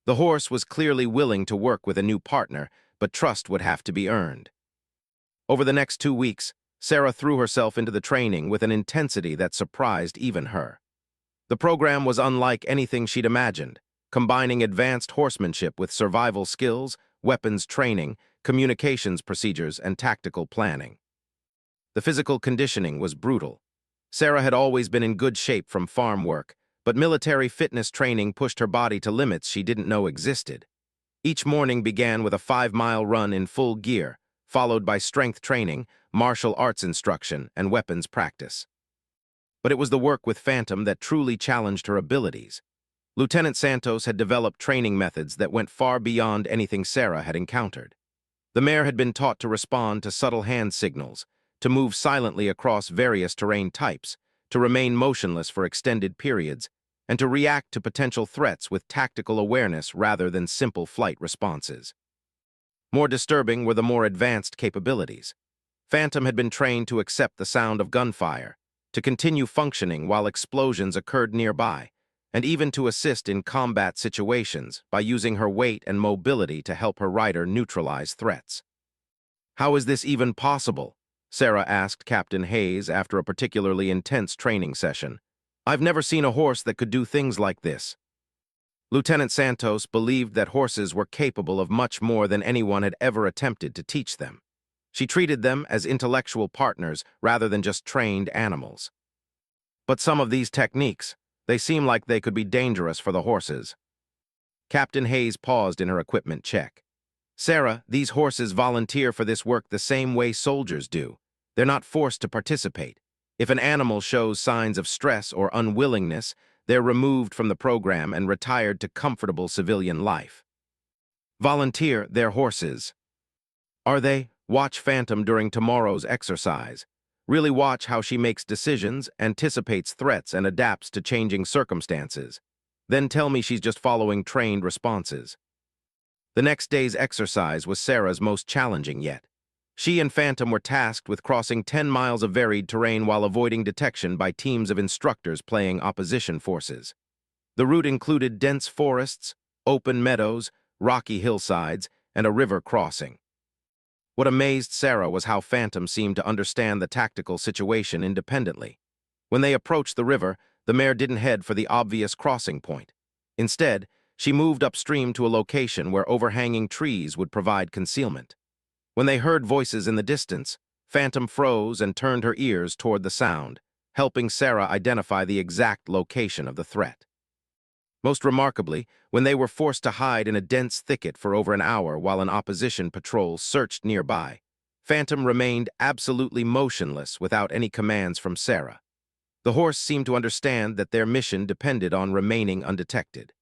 The horse was clearly willing to work with a new partner, but trust would have to be earned. Over the next 2 weeks, Sarah threw herself into the training with an intensity that surprised even her. The program was unlike anything she'd imagined, combining advanced horsemanship with survival skills, weapons training, communications procedures, and tactical planning. The physical conditioning was brutal. Sarah had always been in good shape from farm work, but military fitness training pushed her body to limits she didn't know existed. Each morning began with a 5-mile run in full gear, followed by strength training, martial arts instruction, and weapons practice. But it was the work with Phantom that truly challenged her abilities. Lieutenant Santos had developed training methods that went far beyond anything Sarah had encountered. The mare had been taught to respond to subtle hand signals, to move silently across various terrain types, to remain motionless for extended periods, and to react to potential threats with tactical awareness rather than simple flight responses. More disturbing were the more advanced capabilities. Phantom had been trained to accept the sound of gunfire, to continue functioning while explosions occurred nearby, and even to assist in combat situations by using her weight and mobility to help her rider neutralize threats. "How is this even possible?" Sarah asked Captain Hayes after a particularly intense training session. "I've never seen a horse that could do things like this." Lieutenant Santos believed that horses were capable of much more than anyone had ever attempted to teach them. She treated them as intellectual partners rather than just trained animals. "But some of these techniques, they seem like they could be dangerous for the horses." Captain Hayes paused in her equipment check. "Sarah, these horses volunteer for this work the same way soldiers do. They're not forced to participate. If an animal shows signs of stress or unwillingness, they're removed from the program and retired to comfortable civilian life." "Volunteer, their horses. Are they? Watch Phantom during tomorrow's exercise. Really watch how she makes decisions, anticipates threats, and adapts to changing circumstances. Then tell me she's just following trained responses." The next day's exercise was Sarah's most challenging yet. She and Phantom were tasked with crossing 10 miles of varied terrain while avoiding detection by teams of instructors playing opposition forces. The route included dense forests, open meadows, rocky hillsides, and a river crossing. What amazed Sarah was how Phantom seemed to understand the tactical situation independently. When they approached the river, the mare didn't head for the obvious crossing point. Instead, she moved upstream to a location where overhanging trees would provide concealment. When they heard voices in the distance, Phantom froze and turned her ears toward the sound, helping Sarah identify the exact location of the threat. Most remarkably, when they were forced to hide in a dense thicket for over an hour while an opposition patrol searched nearby, Phantom remained absolutely motionless without any commands from Sarah. The horse seemed to understand that their mission depended on remaining undetected.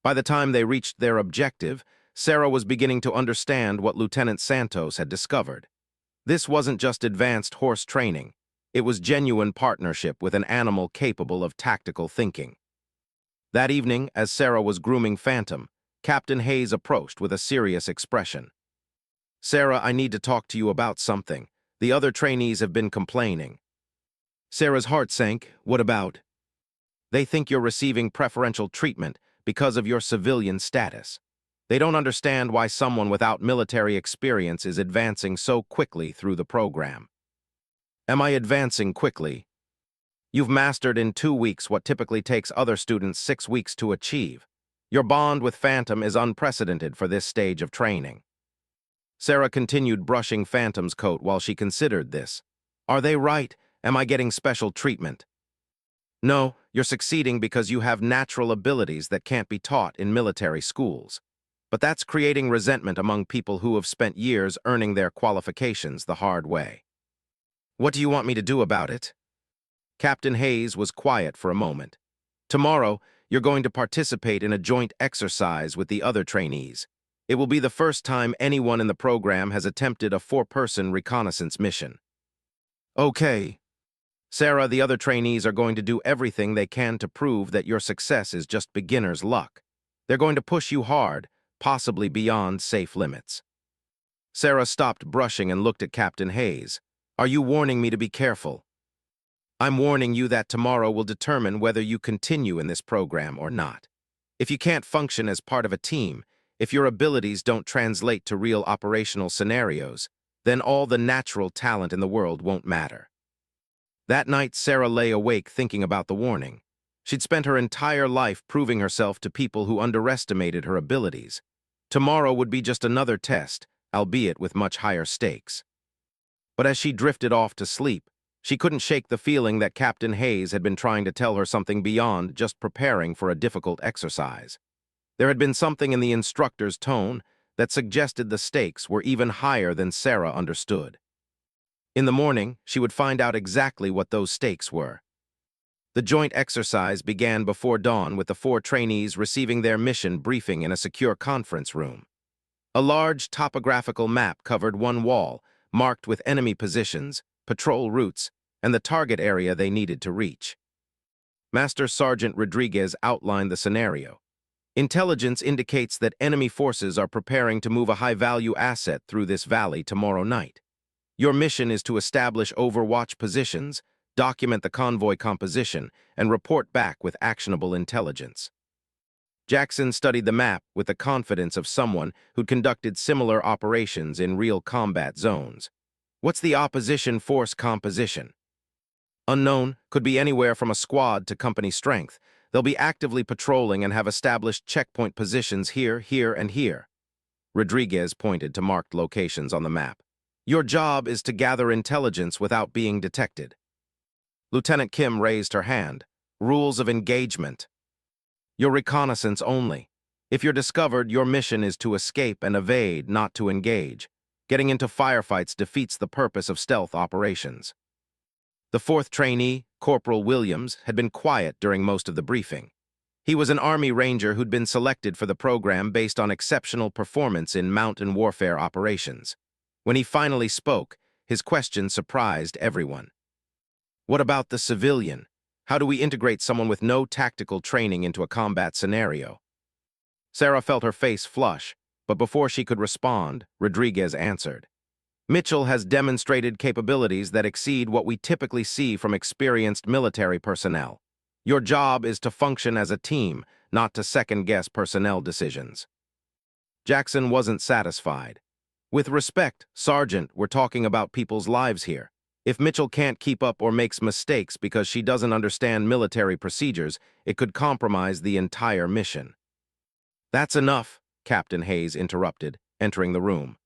By the time they reached their objective, Sarah was beginning to understand what Lieutenant Santos had discovered. This wasn't just advanced horse training. It was genuine partnership with an animal capable of tactical thinking. That evening, as Sarah was grooming Phantom, Captain Hayes approached with a serious expression. "Sarah, I need to talk to you about something. The other trainees have been complaining." Sarah's heart sank. "What about?" "They think you're receiving preferential treatment because of your civilian status. They don't understand why someone without military experience is advancing so quickly through the program." "Am I advancing quickly?" "You've mastered in 2 weeks what typically takes other students 6 weeks to achieve. Your bond with Phantom is unprecedented for this stage of training." Sarah continued brushing Phantom's coat while she considered this. "Are they right? Am I getting special treatment?" "No, you're succeeding because you have natural abilities that can't be taught in military schools. But that's creating resentment among people who have spent years earning their qualifications the hard way." "What do you want me to do about it?" Captain Hayes was quiet for a moment. "Tomorrow, you're going to participate in a joint exercise with the other trainees. It will be the first time anyone in the program has attempted a 4-person reconnaissance mission." "Okay." "Sarah, the other trainees are going to do everything they can to prove that your success is just beginner's luck. They're going to push you hard, possibly beyond safe limits." Sarah stopped brushing and looked at Captain Hayes. "Are you warning me to be careful?" "I'm warning you that tomorrow will determine whether you continue in this program or not. If you can't function as part of a team, if your abilities don't translate to real operational scenarios, then all the natural talent in the world won't matter. That night, Sarah lay awake thinking about the warning. She'd spent her entire life proving herself to people who underestimated her abilities. Tomorrow would be just another test, albeit with much higher stakes. But as she drifted off to sleep, she couldn't shake the feeling that Captain Hayes had been trying to tell her something beyond just preparing for a difficult exercise. There had been something in the instructor's tone that suggested the stakes were even higher than Sarah understood. In the morning, she would find out exactly what those stakes were. The joint exercise began before dawn with the 4 trainees receiving their mission briefing in a secure conference room. A large topographical map covered one wall, marked with enemy positions, patrol routes, and the target area they needed to reach. Master Sergeant Rodriguez outlined the scenario. Intelligence indicates that enemy forces are preparing to move a high-value asset through this valley tomorrow night. Your mission is to establish overwatch positions, document the convoy composition, and report back with actionable intelligence. Jackson studied the map with the confidence of someone who'd conducted similar operations in real combat zones. What's the opposition force composition? Unknown, could be anywhere from a squad to company strength. They'll be actively patrolling and have established checkpoint positions here, here, and here. Rodriguez pointed to marked locations on the map. Your job is to gather intelligence without being detected. Lieutenant Kim raised her hand. Rules of engagement. Your reconnaissance only. If you're discovered, your mission is to escape and evade, not to engage. Getting into firefights defeats the purpose of stealth operations. The 4th trainee, Corporal Williams, had been quiet during most of the briefing. He was an Army Ranger who'd been selected for the program based on exceptional performance in mountain warfare operations. When he finally spoke, his question surprised everyone. What about the civilian? How do we integrate someone with no tactical training into a combat scenario? Sarah felt her face flush, but before she could respond, Rodriguez answered. Mitchell has demonstrated capabilities that exceed what we typically see from experienced military personnel. Your job is to function as a team, not to second-guess personnel decisions. Jackson wasn't satisfied. With respect, Sergeant, we're talking about people's lives here. If Mitchell can't keep up or makes mistakes because she doesn't understand military procedures, it could compromise the entire mission. That's enough, Captain Hayes interrupted, entering the room.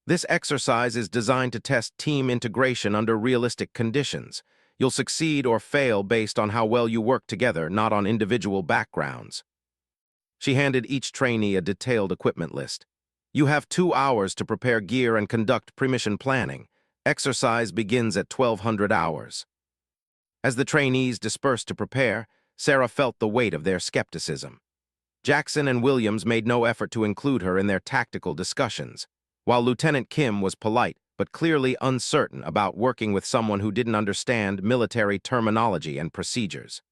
This exercise is designed to test team integration under realistic conditions. You'll succeed or fail based on how well you work together, not on individual backgrounds. She handed each trainee a detailed equipment list. You have 2 hours to prepare gear and conduct pre-mission planning. Exercise begins at 1200 hours. As the trainees dispersed to prepare, Sarah felt the weight of their skepticism. Jackson and Williams made no effort to include her in their tactical discussions, while Lieutenant Kim was polite but clearly uncertain about working with someone who didn't understand military terminology and procedures.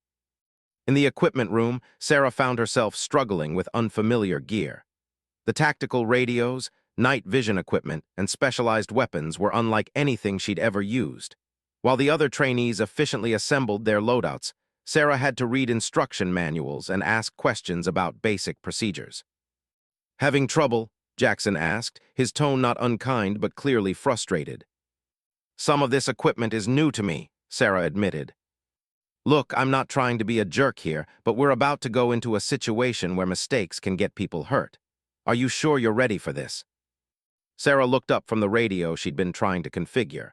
In the equipment room, Sarah found herself struggling with unfamiliar gear. The tactical radios, night vision equipment, and specialized weapons were unlike anything she'd ever used. While the other trainees efficiently assembled their loadouts, Sarah had to read instruction manuals and ask questions about basic procedures. Having trouble? Jackson asked, his tone not unkind but clearly frustrated. Some of this equipment is new to me, Sarah admitted. Look, I'm not trying to be a jerk here, but we're about to go into a situation where mistakes can get people hurt. Are you sure you're ready for this? Sarah looked up from the radio she'd been trying to configure.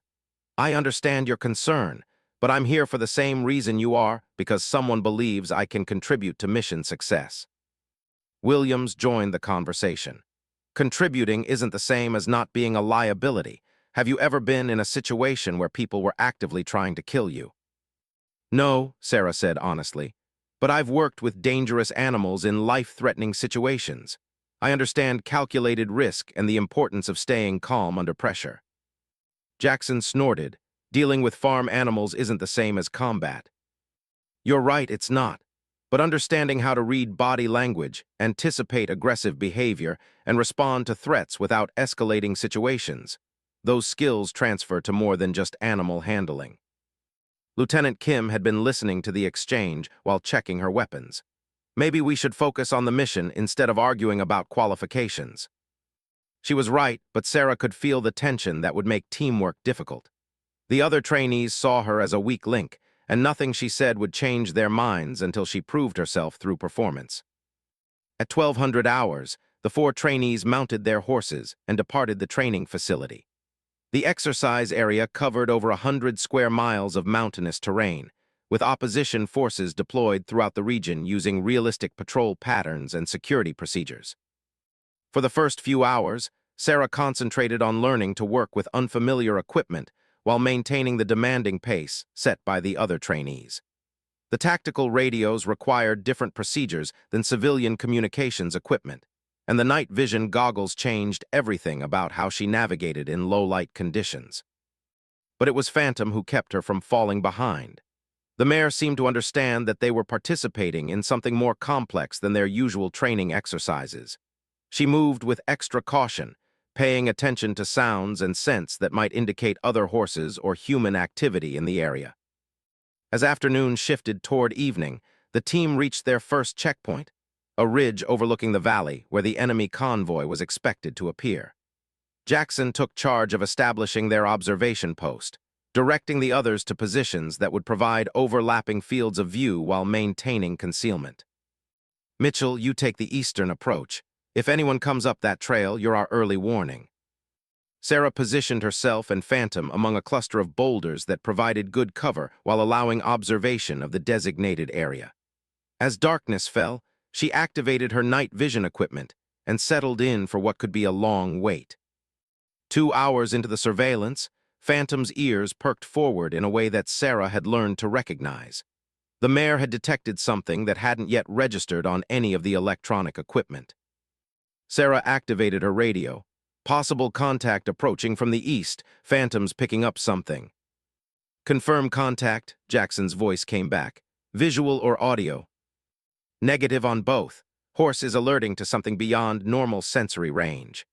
I understand your concern, but I'm here for the same reason you are, because someone believes I can contribute to mission success. Williams joined the conversation. Contributing isn't the same as not being a liability. Have you ever been in a situation where people were actively trying to kill you? No, Sarah said honestly, but I've worked with dangerous animals in life-threatening situations. I understand calculated risk and the importance of staying calm under pressure. Jackson snorted. Dealing with farm animals isn't the same as combat. You're right, it's not. But understanding how to read body language, anticipate aggressive behavior, and respond to threats without escalating situations, those skills transfer to more than just animal handling. Lieutenant Kim had been listening to the exchange while checking her weapons. Maybe we should focus on the mission instead of arguing about qualifications. She was right, but Sarah could feel the tension that would make teamwork difficult. The other trainees saw her as a weak link, and nothing she said would change their minds until she proved herself through performance. At 1200 hours, the 4 trainees mounted their horses and departed the training facility. The exercise area covered over 100 square miles of mountainous terrain, with opposition forces deployed throughout the region using realistic patrol patterns and security procedures. For the first few hours, Sarah concentrated on learning to work with unfamiliar equipment while maintaining the demanding pace set by the other trainees. The tactical radios required different procedures than civilian communications equipment, and the night vision goggles changed everything about how she navigated in low-light conditions. But it was Phantom who kept her from falling behind. The mare seemed to understand that they were participating in something more complex than their usual training exercises. She moved with extra caution, paying attention to sounds and scents that might indicate other horses or human activity in the area. As afternoon shifted toward evening, the team reached their first checkpoint, a ridge overlooking the valley where the enemy convoy was expected to appear. Jackson took charge of establishing their observation post, directing the others to positions that would provide overlapping fields of view while maintaining concealment. Mitchell, you take the eastern approach. If anyone comes up that trail, you're our early warning. Sarah positioned herself and Phantom among a cluster of boulders that provided good cover while allowing observation of the designated area. As darkness fell, she activated her night vision equipment and settled in for what could be a long wait. 2 hours into the surveillance, Phantom's ears perked forward in a way that Sarah had learned to recognize. The mare had detected something that hadn't yet registered on any of the electronic equipment. Sarah activated her radio. Possible contact approaching from the east, Phantom's picking up something. Confirm contact, Jackson's voice came back. Visual or audio? Negative on both. Horse is alerting to something beyond normal sensory range.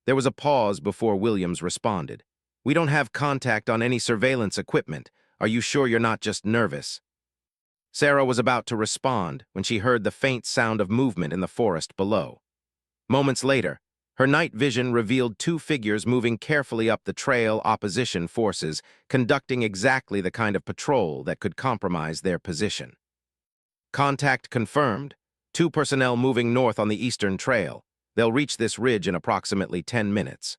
There was a pause before Williams responded. We don't have contact on any surveillance equipment. Are you sure you're not just nervous? Sarah was about to respond when she heard the faint sound of movement in the forest below. Moments later, her night vision revealed 2 figures moving carefully up the trail, opposition forces, conducting exactly the kind of patrol that could compromise their position. Contact confirmed. 2 personnel moving north on the eastern trail. They'll reach this ridge in approximately 10 minutes.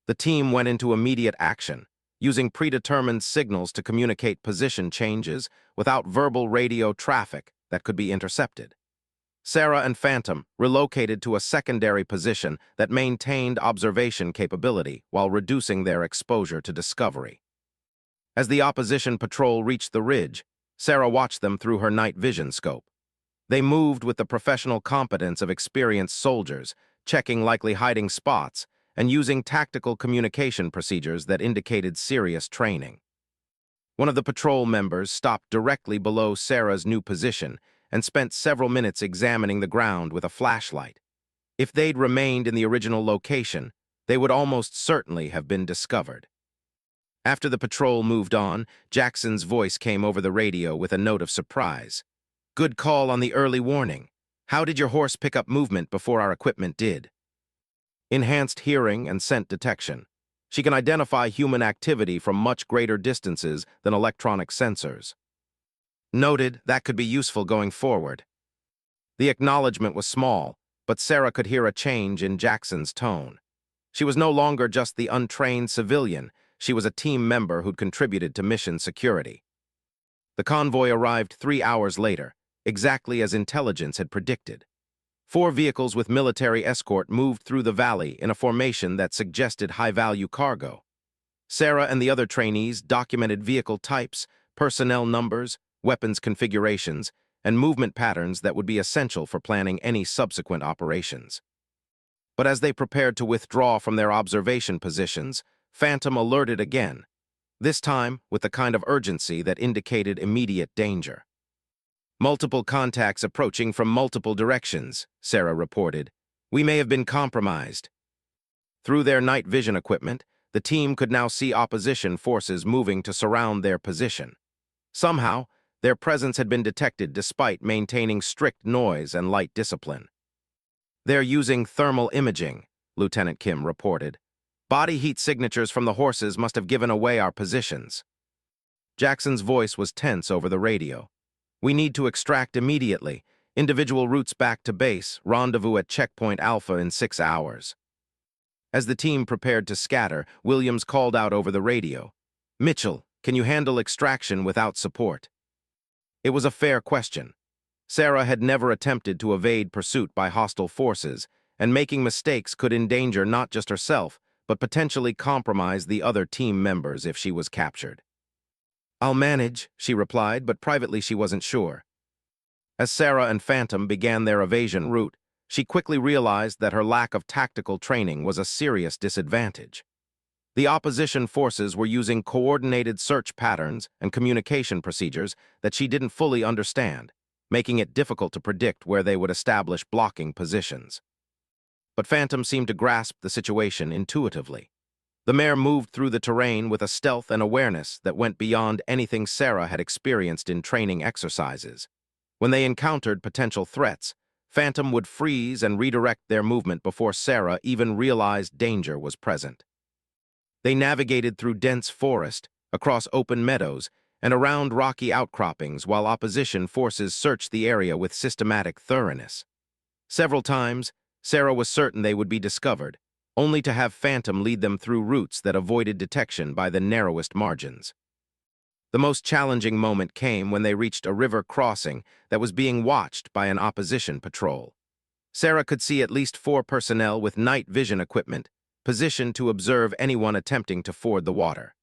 The team went into immediate action, using predetermined signals to communicate position changes without verbal radio traffic that could be intercepted. Sarah and Phantom relocated to a secondary position that maintained observation capability while reducing their exposure to discovery. As the opposition patrol reached the ridge, Sarah watched them through her night vision scope. They moved with the professional competence of experienced soldiers, checking likely hiding spots and using tactical communication procedures that indicated serious training. One of the patrol members stopped directly below Sarah's new position and spent several minutes examining the ground with a flashlight. If they'd remained in the original location, they would almost certainly have been discovered. After the patrol moved on, Jackson's voice came over the radio with a note of surprise. Good call on the early warning. How did your horse pick up movement before our equipment did? Enhanced hearing and scent detection. She can identify human activity from much greater distances than electronic sensors. Noted, that could be useful going forward. The acknowledgement was small, but Sarah could hear a change in Jackson's tone. She was no longer just the untrained civilian, she was a team member who'd contributed to mission security. The convoy arrived 3 hours later, exactly as intelligence had predicted. 4 vehicles with military escort moved through the valley in a formation that suggested high-value cargo. Sarah and the other trainees documented vehicle types, personnel numbers, weapons configurations, and movement patterns that would be essential for planning any subsequent operations. But as they prepared to withdraw from their observation positions, Phantom alerted again, this time with the kind of urgency that indicated immediate danger. Multiple contacts approaching from multiple directions, Sarah reported. We may have been compromised. Through their night vision equipment, the team could now see opposition forces moving to surround their position. Somehow, their presence had been detected despite maintaining strict noise and light discipline. They're using thermal imaging, Lieutenant Kim reported. Body heat signatures from the horses must have given away our positions. Jackson's voice was tense over the radio. We need to extract immediately. Individual routes back to base, rendezvous at Checkpoint Alpha in 6 hours. As the team prepared to scatter, Williams called out over the radio. Mitchell, can you handle extraction without support? It was a fair question. Sarah had never attempted to evade pursuit by hostile forces, and making mistakes could endanger not just herself, but potentially compromise the other team members if she was captured. I'll manage, she replied, but privately she wasn't sure. As Sarah and Phantom began their evasion route, she quickly realized that her lack of tactical training was a serious disadvantage. The opposition forces were using coordinated search patterns and communication procedures that she didn't fully understand, making it difficult to predict where they would establish blocking positions. But Phantom seemed to grasp the situation intuitively. The mare moved through the terrain with a stealth and awareness that went beyond anything Sarah had experienced in training exercises. When they encountered potential threats, Phantom would freeze and redirect their movement before Sarah even realized danger was present. They navigated through dense forest, across open meadows, and around rocky outcroppings while opposition forces searched the area with systematic thoroughness. Several times, Sarah was certain they would be discovered, only to have Phantom lead them through routes that avoided detection by the narrowest margins. The most challenging moment came when they reached a river crossing that was being watched by an opposition patrol. Sarah could see at least 4 personnel with night vision equipment, positioned to observe anyone attempting to ford the water.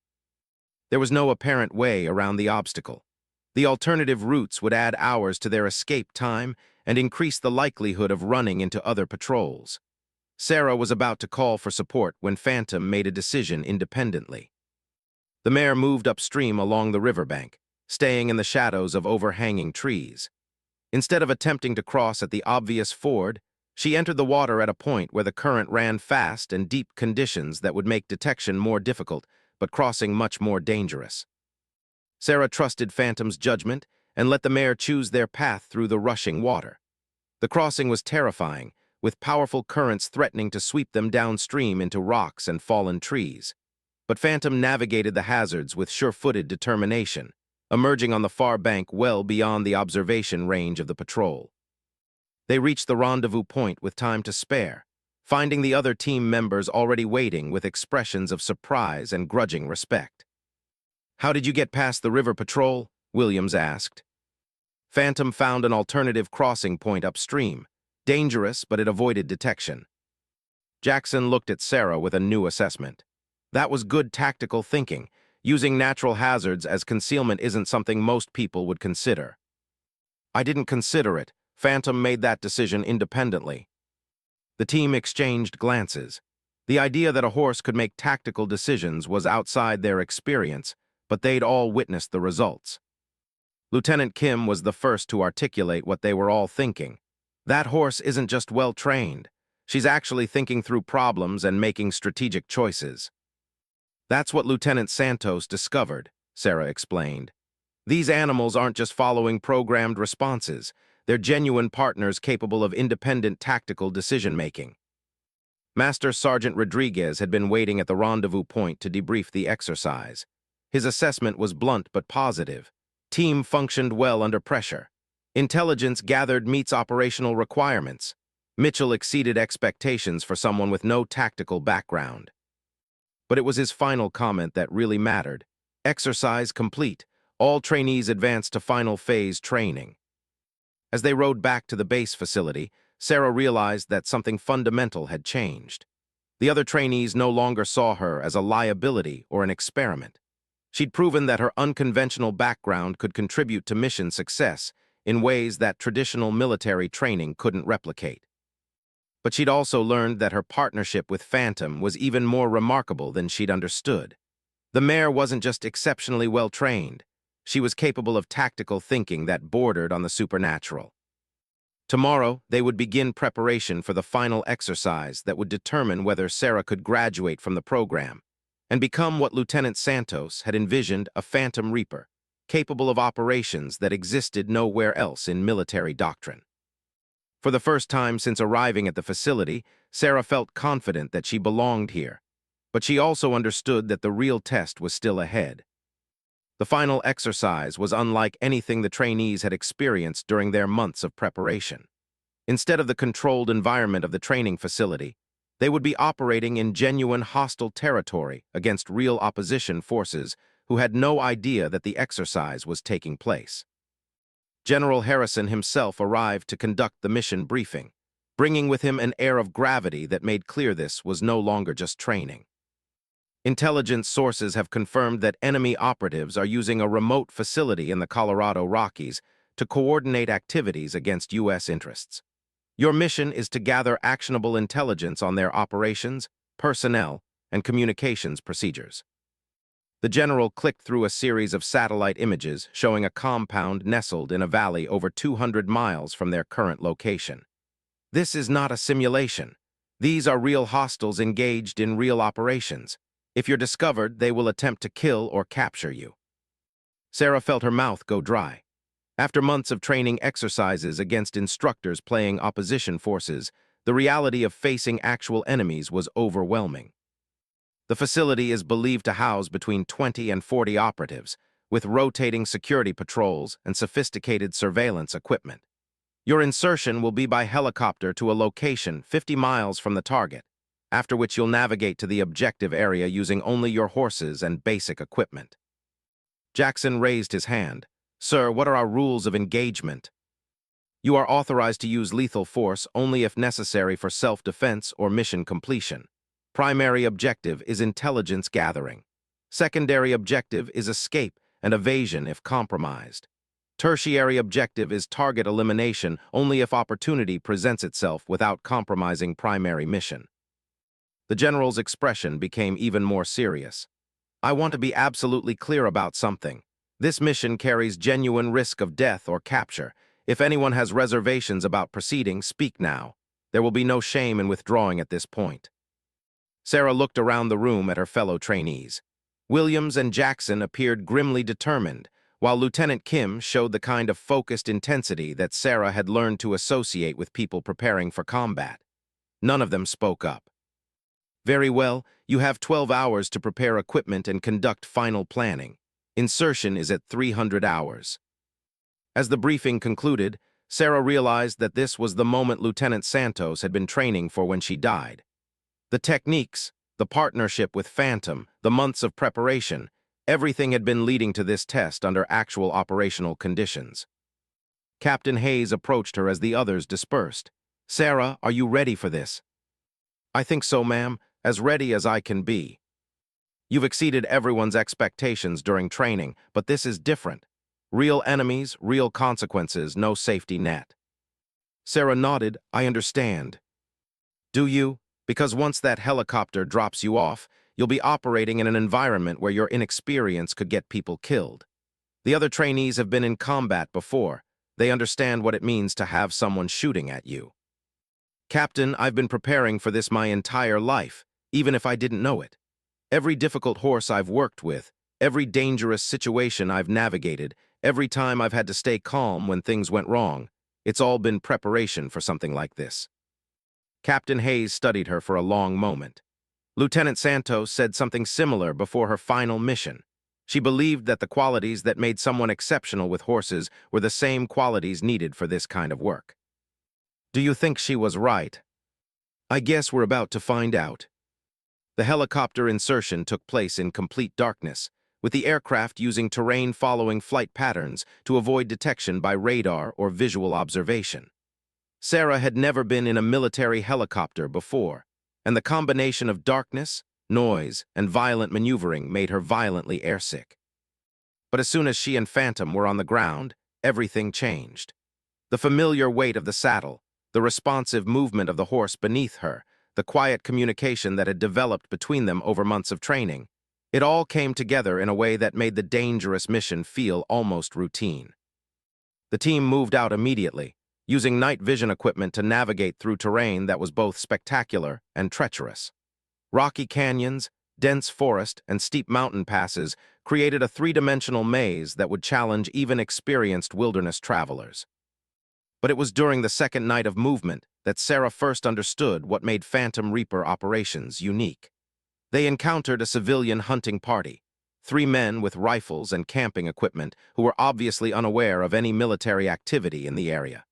There was no apparent way around the obstacle. The alternative routes would add hours to their escape time and increase the likelihood of running into other patrols. Sarah was about to call for support when Phantom made a decision independently. The mare moved upstream along the riverbank, staying in the shadows of overhanging trees. Instead of attempting to cross at the obvious ford, she entered the water at a point where the current ran fast and deep, conditions that would make detection more difficult, but crossing much more dangerous. Sarah trusted Phantom's judgment and let the mare choose their path through the rushing water. The crossing was terrifying, with powerful currents threatening to sweep them downstream into rocks and fallen trees. But Phantom navigated the hazards with sure-footed determination, emerging on the far bank well beyond the observation range of the patrol. They reached the rendezvous point with time to spare, finding the other team members already waiting with expressions of surprise and grudging respect. How did you get past the river patrol? Williams asked. Phantom found an alternative crossing point upstream, dangerous but it avoided detection. Jackson looked at Sarah with a new assessment. That was good tactical thinking. Using natural hazards as concealment isn't something most people would consider. I didn't consider it. Phantom made that decision independently. The team exchanged glances. The idea that a horse could make tactical decisions was outside their experience, but they'd all witnessed the results. Lieutenant Kim was the first to articulate what they were all thinking. That horse isn't just well-trained. She's actually thinking through problems and making strategic choices. That's what Lieutenant Santos discovered, Sarah explained. These animals aren't just following programmed responses. They're genuine partners capable of independent tactical decision-making. Master Sergeant Rodriguez had been waiting at the rendezvous point to debrief the exercise. His assessment was blunt but positive. Team functioned well under pressure. Intelligence gathered meets operational requirements. Mitchell exceeded expectations for someone with no tactical background. But it was his final comment that really mattered. Exercise complete. All trainees advanced to final phase training. As they rode back to the base facility, Sarah realized that something fundamental had changed. The other trainees no longer saw her as a liability or an experiment. She'd proven that her unconventional background could contribute to mission success in ways that traditional military training couldn't replicate. But she'd also learned that her partnership with Phantom was even more remarkable than she'd understood. The mare wasn't just exceptionally well-trained. She was capable of tactical thinking that bordered on the supernatural. Tomorrow, they would begin preparation for the final exercise that would determine whether Sarah could graduate from the program and become what Lieutenant Santos had envisioned, a Phantom Reaper, capable of operations that existed nowhere else in military doctrine. For the first time since arriving at the facility, Sarah felt confident that she belonged here. But she also understood that the real test was still ahead. The final exercise was unlike anything the trainees had experienced during their months of preparation. Instead of the controlled environment of the training facility, they would be operating in genuine hostile territory against real opposition forces who had no idea that the exercise was taking place. General Harrison himself arrived to conduct the mission briefing, bringing with him an air of gravity that made clear this was no longer just training. Intelligence sources have confirmed that enemy operatives are using a remote facility in the Colorado Rockies to coordinate activities against U.S. interests. Your mission is to gather actionable intelligence on their operations, personnel, and communications procedures. The general clicked through a series of satellite images showing a compound nestled in a valley over 200 miles from their current location. This is not a simulation. These are real hostiles engaged in real operations. If you're discovered, they will attempt to kill or capture you. Sarah felt her mouth go dry. After months of training exercises against instructors playing opposition forces, the reality of facing actual enemies was overwhelming. The facility is believed to house between 20 and 40 operatives, with rotating security patrols and sophisticated surveillance equipment. Your insertion will be by helicopter to a location 50 miles from the target, after which you'll navigate to the objective area using only your horses and basic equipment. Jackson raised his hand. Sir, what are our rules of engagement? You are authorized to use lethal force only if necessary for self-defense or mission completion. Primary objective is intelligence gathering. Secondary objective is escape and evasion if compromised. Tertiary objective is target elimination only if opportunity presents itself without compromising primary mission. The general's expression became even more serious. I want to be absolutely clear about something. This mission carries genuine risk of death or capture. If anyone has reservations about proceeding, speak now. There will be no shame in withdrawing at this point. Sarah looked around the room at her fellow trainees. Williams and Jackson appeared grimly determined, while Lieutenant Kim showed the kind of focused intensity that Sarah had learned to associate with people preparing for combat. None of them spoke up. Very well, you have 12 hours to prepare equipment and conduct final planning. Insertion is at 300 hours. As the briefing concluded, Sarah realized that this was the moment Lieutenant Santos had been training for when she died. The techniques, the partnership with Phantom, the months of preparation, everything had been leading to this test under actual operational conditions. Captain Hayes approached her as the others dispersed. Sarah, are you ready for this? I think so, ma'am, as ready as I can be. You've exceeded everyone's expectations during training, but this is different. Real enemies, real consequences, no safety net. Sarah nodded. I understand. Do you? Because once that helicopter drops you off, you'll be operating in an environment where your inexperience could get people killed. The other trainees have been in combat before. They understand what it means to have someone shooting at you. Captain, I've been preparing for this my entire life, even if I didn't know it. Every difficult horse I've worked with, every dangerous situation I've navigated, every time I've had to stay calm when things went wrong, it's all been preparation for something like this. Captain Hayes studied her for a long moment. Lieutenant Santos said something similar before her final mission. She believed that the qualities that made someone exceptional with horses were the same qualities needed for this kind of work. Do you think she was right? I guess we're about to find out. The helicopter insertion took place in complete darkness, with the aircraft using terrain-following flight patterns to avoid detection by radar or visual observation. Sarah had never been in a military helicopter before, and the combination of darkness, noise, and violent maneuvering made her violently airsick. But as soon as she and Phantom were on the ground, everything changed. The familiar weight of the saddle, the responsive movement of the horse beneath her, the quiet communication that had developed between them over months of training, it all came together in a way that made the dangerous mission feel almost routine. The team moved out immediately, using night vision equipment to navigate through terrain that was both spectacular and treacherous. Rocky canyons, dense forest, and steep mountain passes created a three-dimensional maze that would challenge even experienced wilderness travelers. But it was during the second night of movement that Sarah first understood what made Phantom Reaper operations unique. They encountered a civilian hunting party, 3 men with rifles and camping equipment who were obviously unaware of any military activity in the area.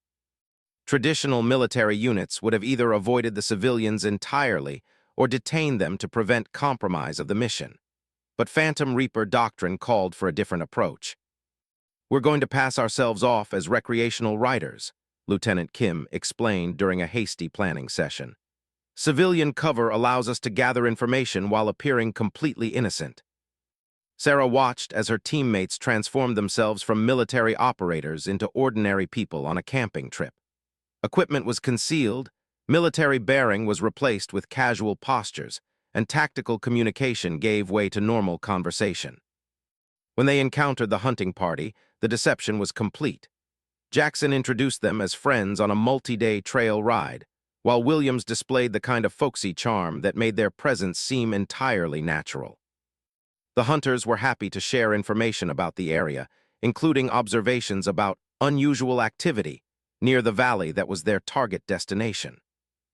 Traditional military units would have either avoided the civilians entirely or detained them to prevent compromise of the mission. But Phantom Reaper doctrine called for a different approach. "We're going to pass ourselves off as recreational riders," Lieutenant Kim explained during a hasty planning session. "Civilian cover allows us to gather information while appearing completely innocent." Sarah watched as her teammates transformed themselves from military operators into ordinary people on a camping trip. Equipment was concealed, military bearing was replaced with casual postures, and tactical communication gave way to normal conversation. When they encountered the hunting party, the deception was complete. Jackson introduced them as friends on a multi-day trail ride, while Williams displayed the kind of folksy charm that made their presence seem entirely natural. The hunters were happy to share information about the area, including observations about unusual activity near the valley that was their target destination.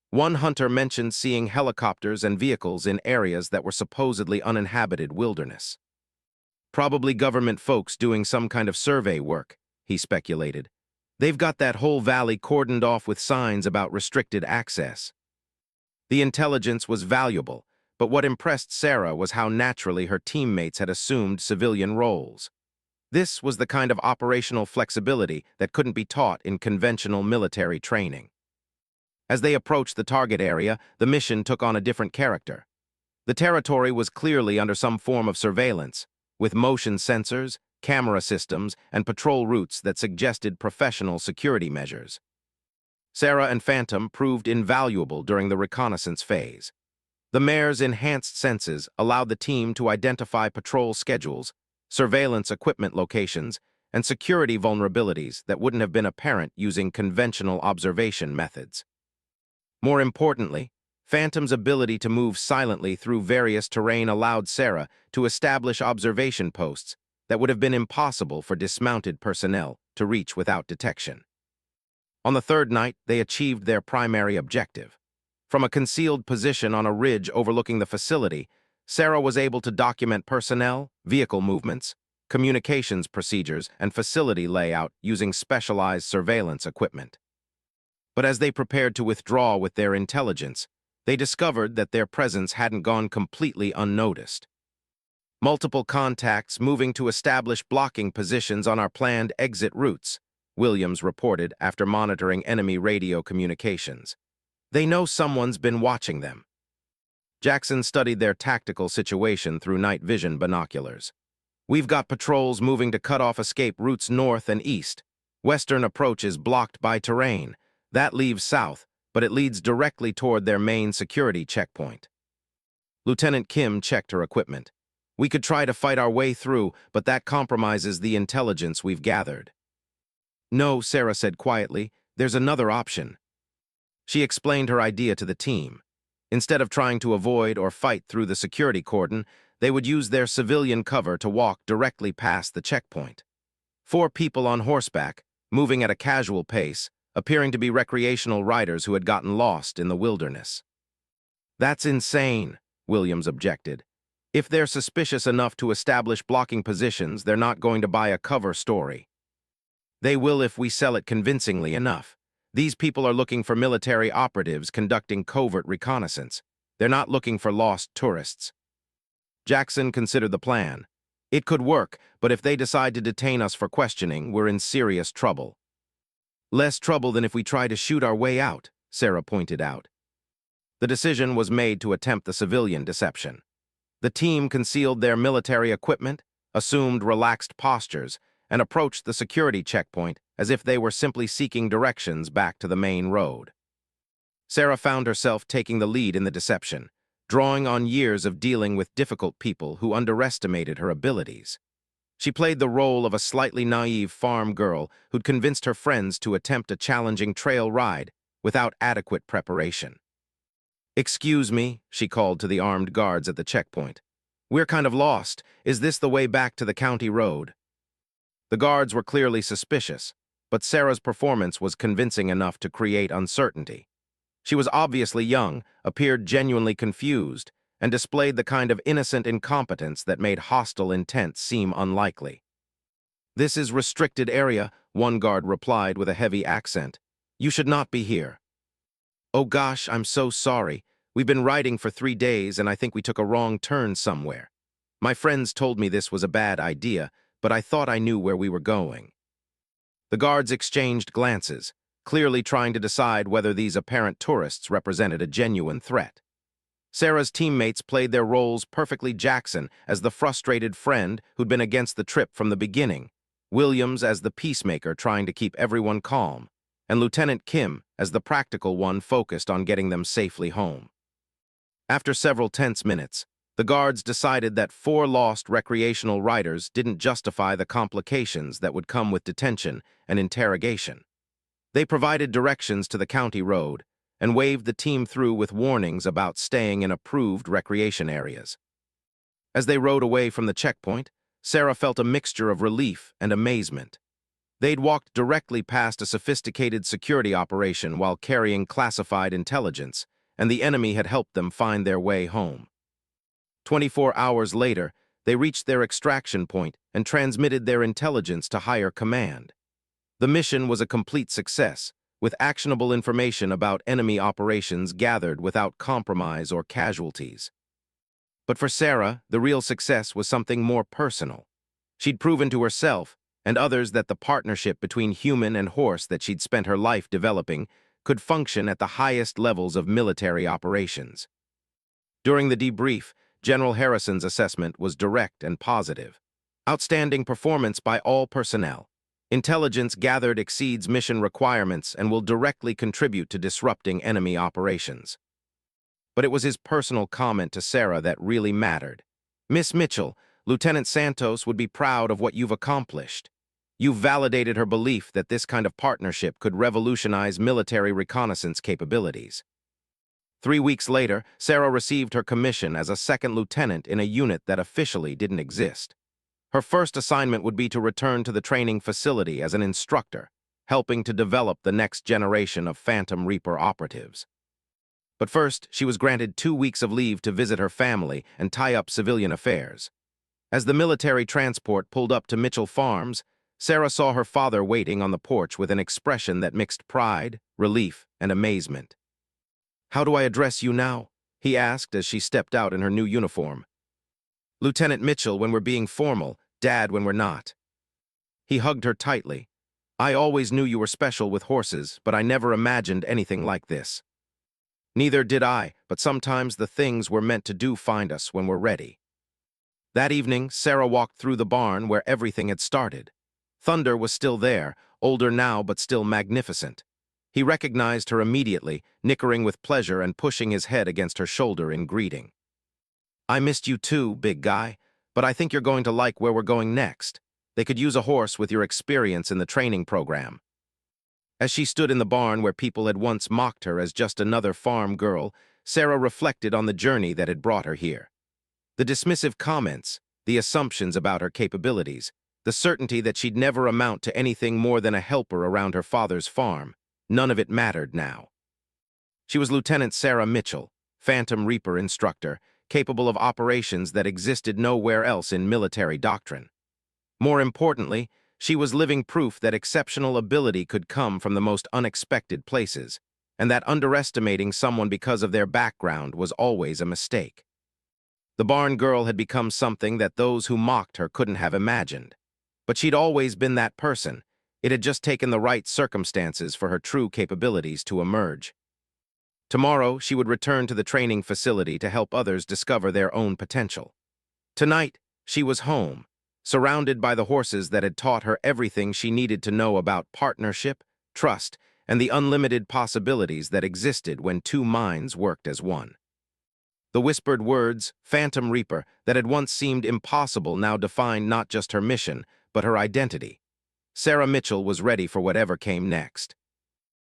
One hunter mentioned seeing helicopters and vehicles in areas that were supposedly uninhabited wilderness. "Probably government folks doing some kind of survey work," he speculated. "They've got that whole valley cordoned off with signs about restricted access." The intelligence was valuable, but what impressed Sarah was how naturally her teammates had assumed civilian roles. This was the kind of operational flexibility that couldn't be taught in conventional military training. As they approached the target area, the mission took on a different character. The territory was clearly under some form of surveillance, with motion sensors, camera systems, and patrol routes that suggested professional security measures. Sarah and Phantom proved invaluable during the reconnaissance phase. The mare's enhanced senses allowed the team to identify patrol schedules, surveillance equipment locations, and security vulnerabilities that wouldn't have been apparent using conventional observation methods. More importantly, Phantom's ability to move silently through various terrain allowed Sarah to establish observation posts that would have been impossible for dismounted personnel to reach without detection. On the third night, they achieved their primary objective. From a concealed position on a ridge overlooking the facility, Sarah was able to document personnel, vehicle movements, communications procedures, and facility layout using specialized surveillance equipment. But as they prepared to withdraw with their intelligence, they discovered that their presence hadn't gone completely unnoticed. "Multiple contacts moving to establish blocking positions on our planned exit routes," Williams reported after monitoring enemy radio communications. "They know someone's been watching them." Jackson studied their tactical situation through night vision binoculars. "We've got patrols moving to cut off escape routes north and east. Western approach is blocked by terrain. That leaves south, but it leads directly toward their main security checkpoint." Lieutenant Kim checked her equipment. "We could try to fight our way through, but that compromises the intelligence we've gathered." "No," Sarah said quietly, "there's another option." She explained her idea to the team. Instead of trying to avoid or fight through the security cordon, they would use their civilian cover to walk directly past the checkpoint. 4 people on horseback, moving at a casual pace, appearing to be recreational riders who had gotten lost in the wilderness. "That's insane," Williams objected. "If they're suspicious enough to establish blocking positions, they're not going to buy a cover story." "They will if we sell it convincingly enough. These people are looking for military operatives conducting covert reconnaissance. They're not looking for lost tourists." Jackson considered the plan. "It could work, but if they decide to detain us for questioning, we're in serious trouble." "Less trouble than if we try to shoot our way out," Sarah pointed out. The decision was made to attempt the civilian deception. The team concealed their military equipment, assumed relaxed postures, and approached the security checkpoint as if they were simply seeking directions back to the main road. Sarah found herself taking the lead in the deception, drawing on years of dealing with difficult people who underestimated her abilities. She played the role of a slightly naive farm girl who'd convinced her friends to attempt a challenging trail ride without adequate preparation. "Excuse me," she called to the armed guards at the checkpoint. "We're kind of lost. Is this the way back to the county road?" The guards were clearly suspicious. but Sarah's performance was convincing enough to create uncertainty. She was obviously young, appeared genuinely confused, and displayed the kind of innocent incompetence that made hostile intent seem unlikely. "This is restricted area," one guard replied with a heavy accent. "You should not be here." "Oh gosh, I'm so sorry. We've been riding for 3 days and I think we took a wrong turn somewhere. My friends told me this was a bad idea, but I thought I knew where we were going." The guards exchanged glances, clearly trying to decide whether these apparent tourists represented a genuine threat. Sarah's teammates played their roles perfectly. Jackson as the frustrated friend who'd been against the trip from the beginning, Williams as the peacemaker trying to keep everyone calm, and Lieutenant Kim as the practical one focused on getting them safely home. After several tense minutes, the guards decided that 4 lost recreational riders didn't justify the complications that would come with detention and interrogation. They provided directions to the county road and waved the team through with warnings about staying in approved recreation areas. As they rode away from the checkpoint, Sarah felt a mixture of relief and amazement. They'd walked directly past a sophisticated security operation while carrying classified intelligence, and the enemy had helped them find their way home. 24 hours later, they reached their extraction point and transmitted their intelligence to higher command. The mission was a complete success, with actionable information about enemy operations gathered without compromise or casualties. But for Sarah, the real success was something more personal. She'd proven to herself and others that the partnership between human and horse that she'd spent her life developing could function at the highest levels of military operations. During the debrief, General Harrison's assessment was direct and positive. "Outstanding performance by all personnel. Intelligence gathered exceeds mission requirements and will directly contribute to disrupting enemy operations." But it was his personal comment to Sarah that really mattered. "Miss Mitchell, Lieutenant Santos would be proud of what you've accomplished. You've validated her belief that this kind of partnership could revolutionize military reconnaissance capabilities." 3 weeks later, Sarah received her commission as a second lieutenant in a unit that officially didn't exist. Her first assignment would be to return to the training facility as an instructor, helping to develop the next generation of Phantom Reaper operatives. But first, she was granted 2 weeks of leave to visit her family and tie up civilian affairs. As the military transport pulled up to Mitchell Farms, Sarah saw her father waiting on the porch with an expression that mixed pride, relief, and amazement. "How do I address you now?" he asked as she stepped out in her new uniform. "Lieutenant Mitchell when we're being formal, Dad when we're not." He hugged her tightly. "I always knew you were special with horses, but I never imagined anything like this." "Neither did I, but sometimes the things we're meant to do find us when we're ready." That evening, Sarah walked through the barn where everything had started. Thunder was still there, older now but still magnificent. He recognized her immediately, nickering with pleasure and pushing his head against her shoulder in greeting. "I missed you too, big guy, but I think you're going to like where we're going next. They could use a horse with your experience in the training program." As she stood in the barn where people had once mocked her as just another farm girl, Sarah reflected on the journey that had brought her here. The dismissive comments, the assumptions about her capabilities, the certainty that she'd never amount to anything more than a helper around her father's farm, none of it mattered now. She was Lieutenant Sarah Mitchell, Phantom Reaper instructor, capable of operations that existed nowhere else in military doctrine. More importantly, she was living proof that exceptional ability could come from the most unexpected places, and that underestimating someone because of their background was always a mistake. The barn girl had become something that those who mocked her couldn't have imagined. But she'd always been that person. It had just taken the right circumstances for her true capabilities to emerge. Tomorrow, she would return to the training facility to help others discover their own potential. Tonight, she was home, surrounded by the horses that had taught her everything she needed to know about partnership, trust, and the unlimited possibilities that existed when 2 minds worked as one. The whispered words, Phantom Reaper, that had once seemed impossible now defined not just her mission, but her identity. Sarah Mitchell was ready for whatever came next.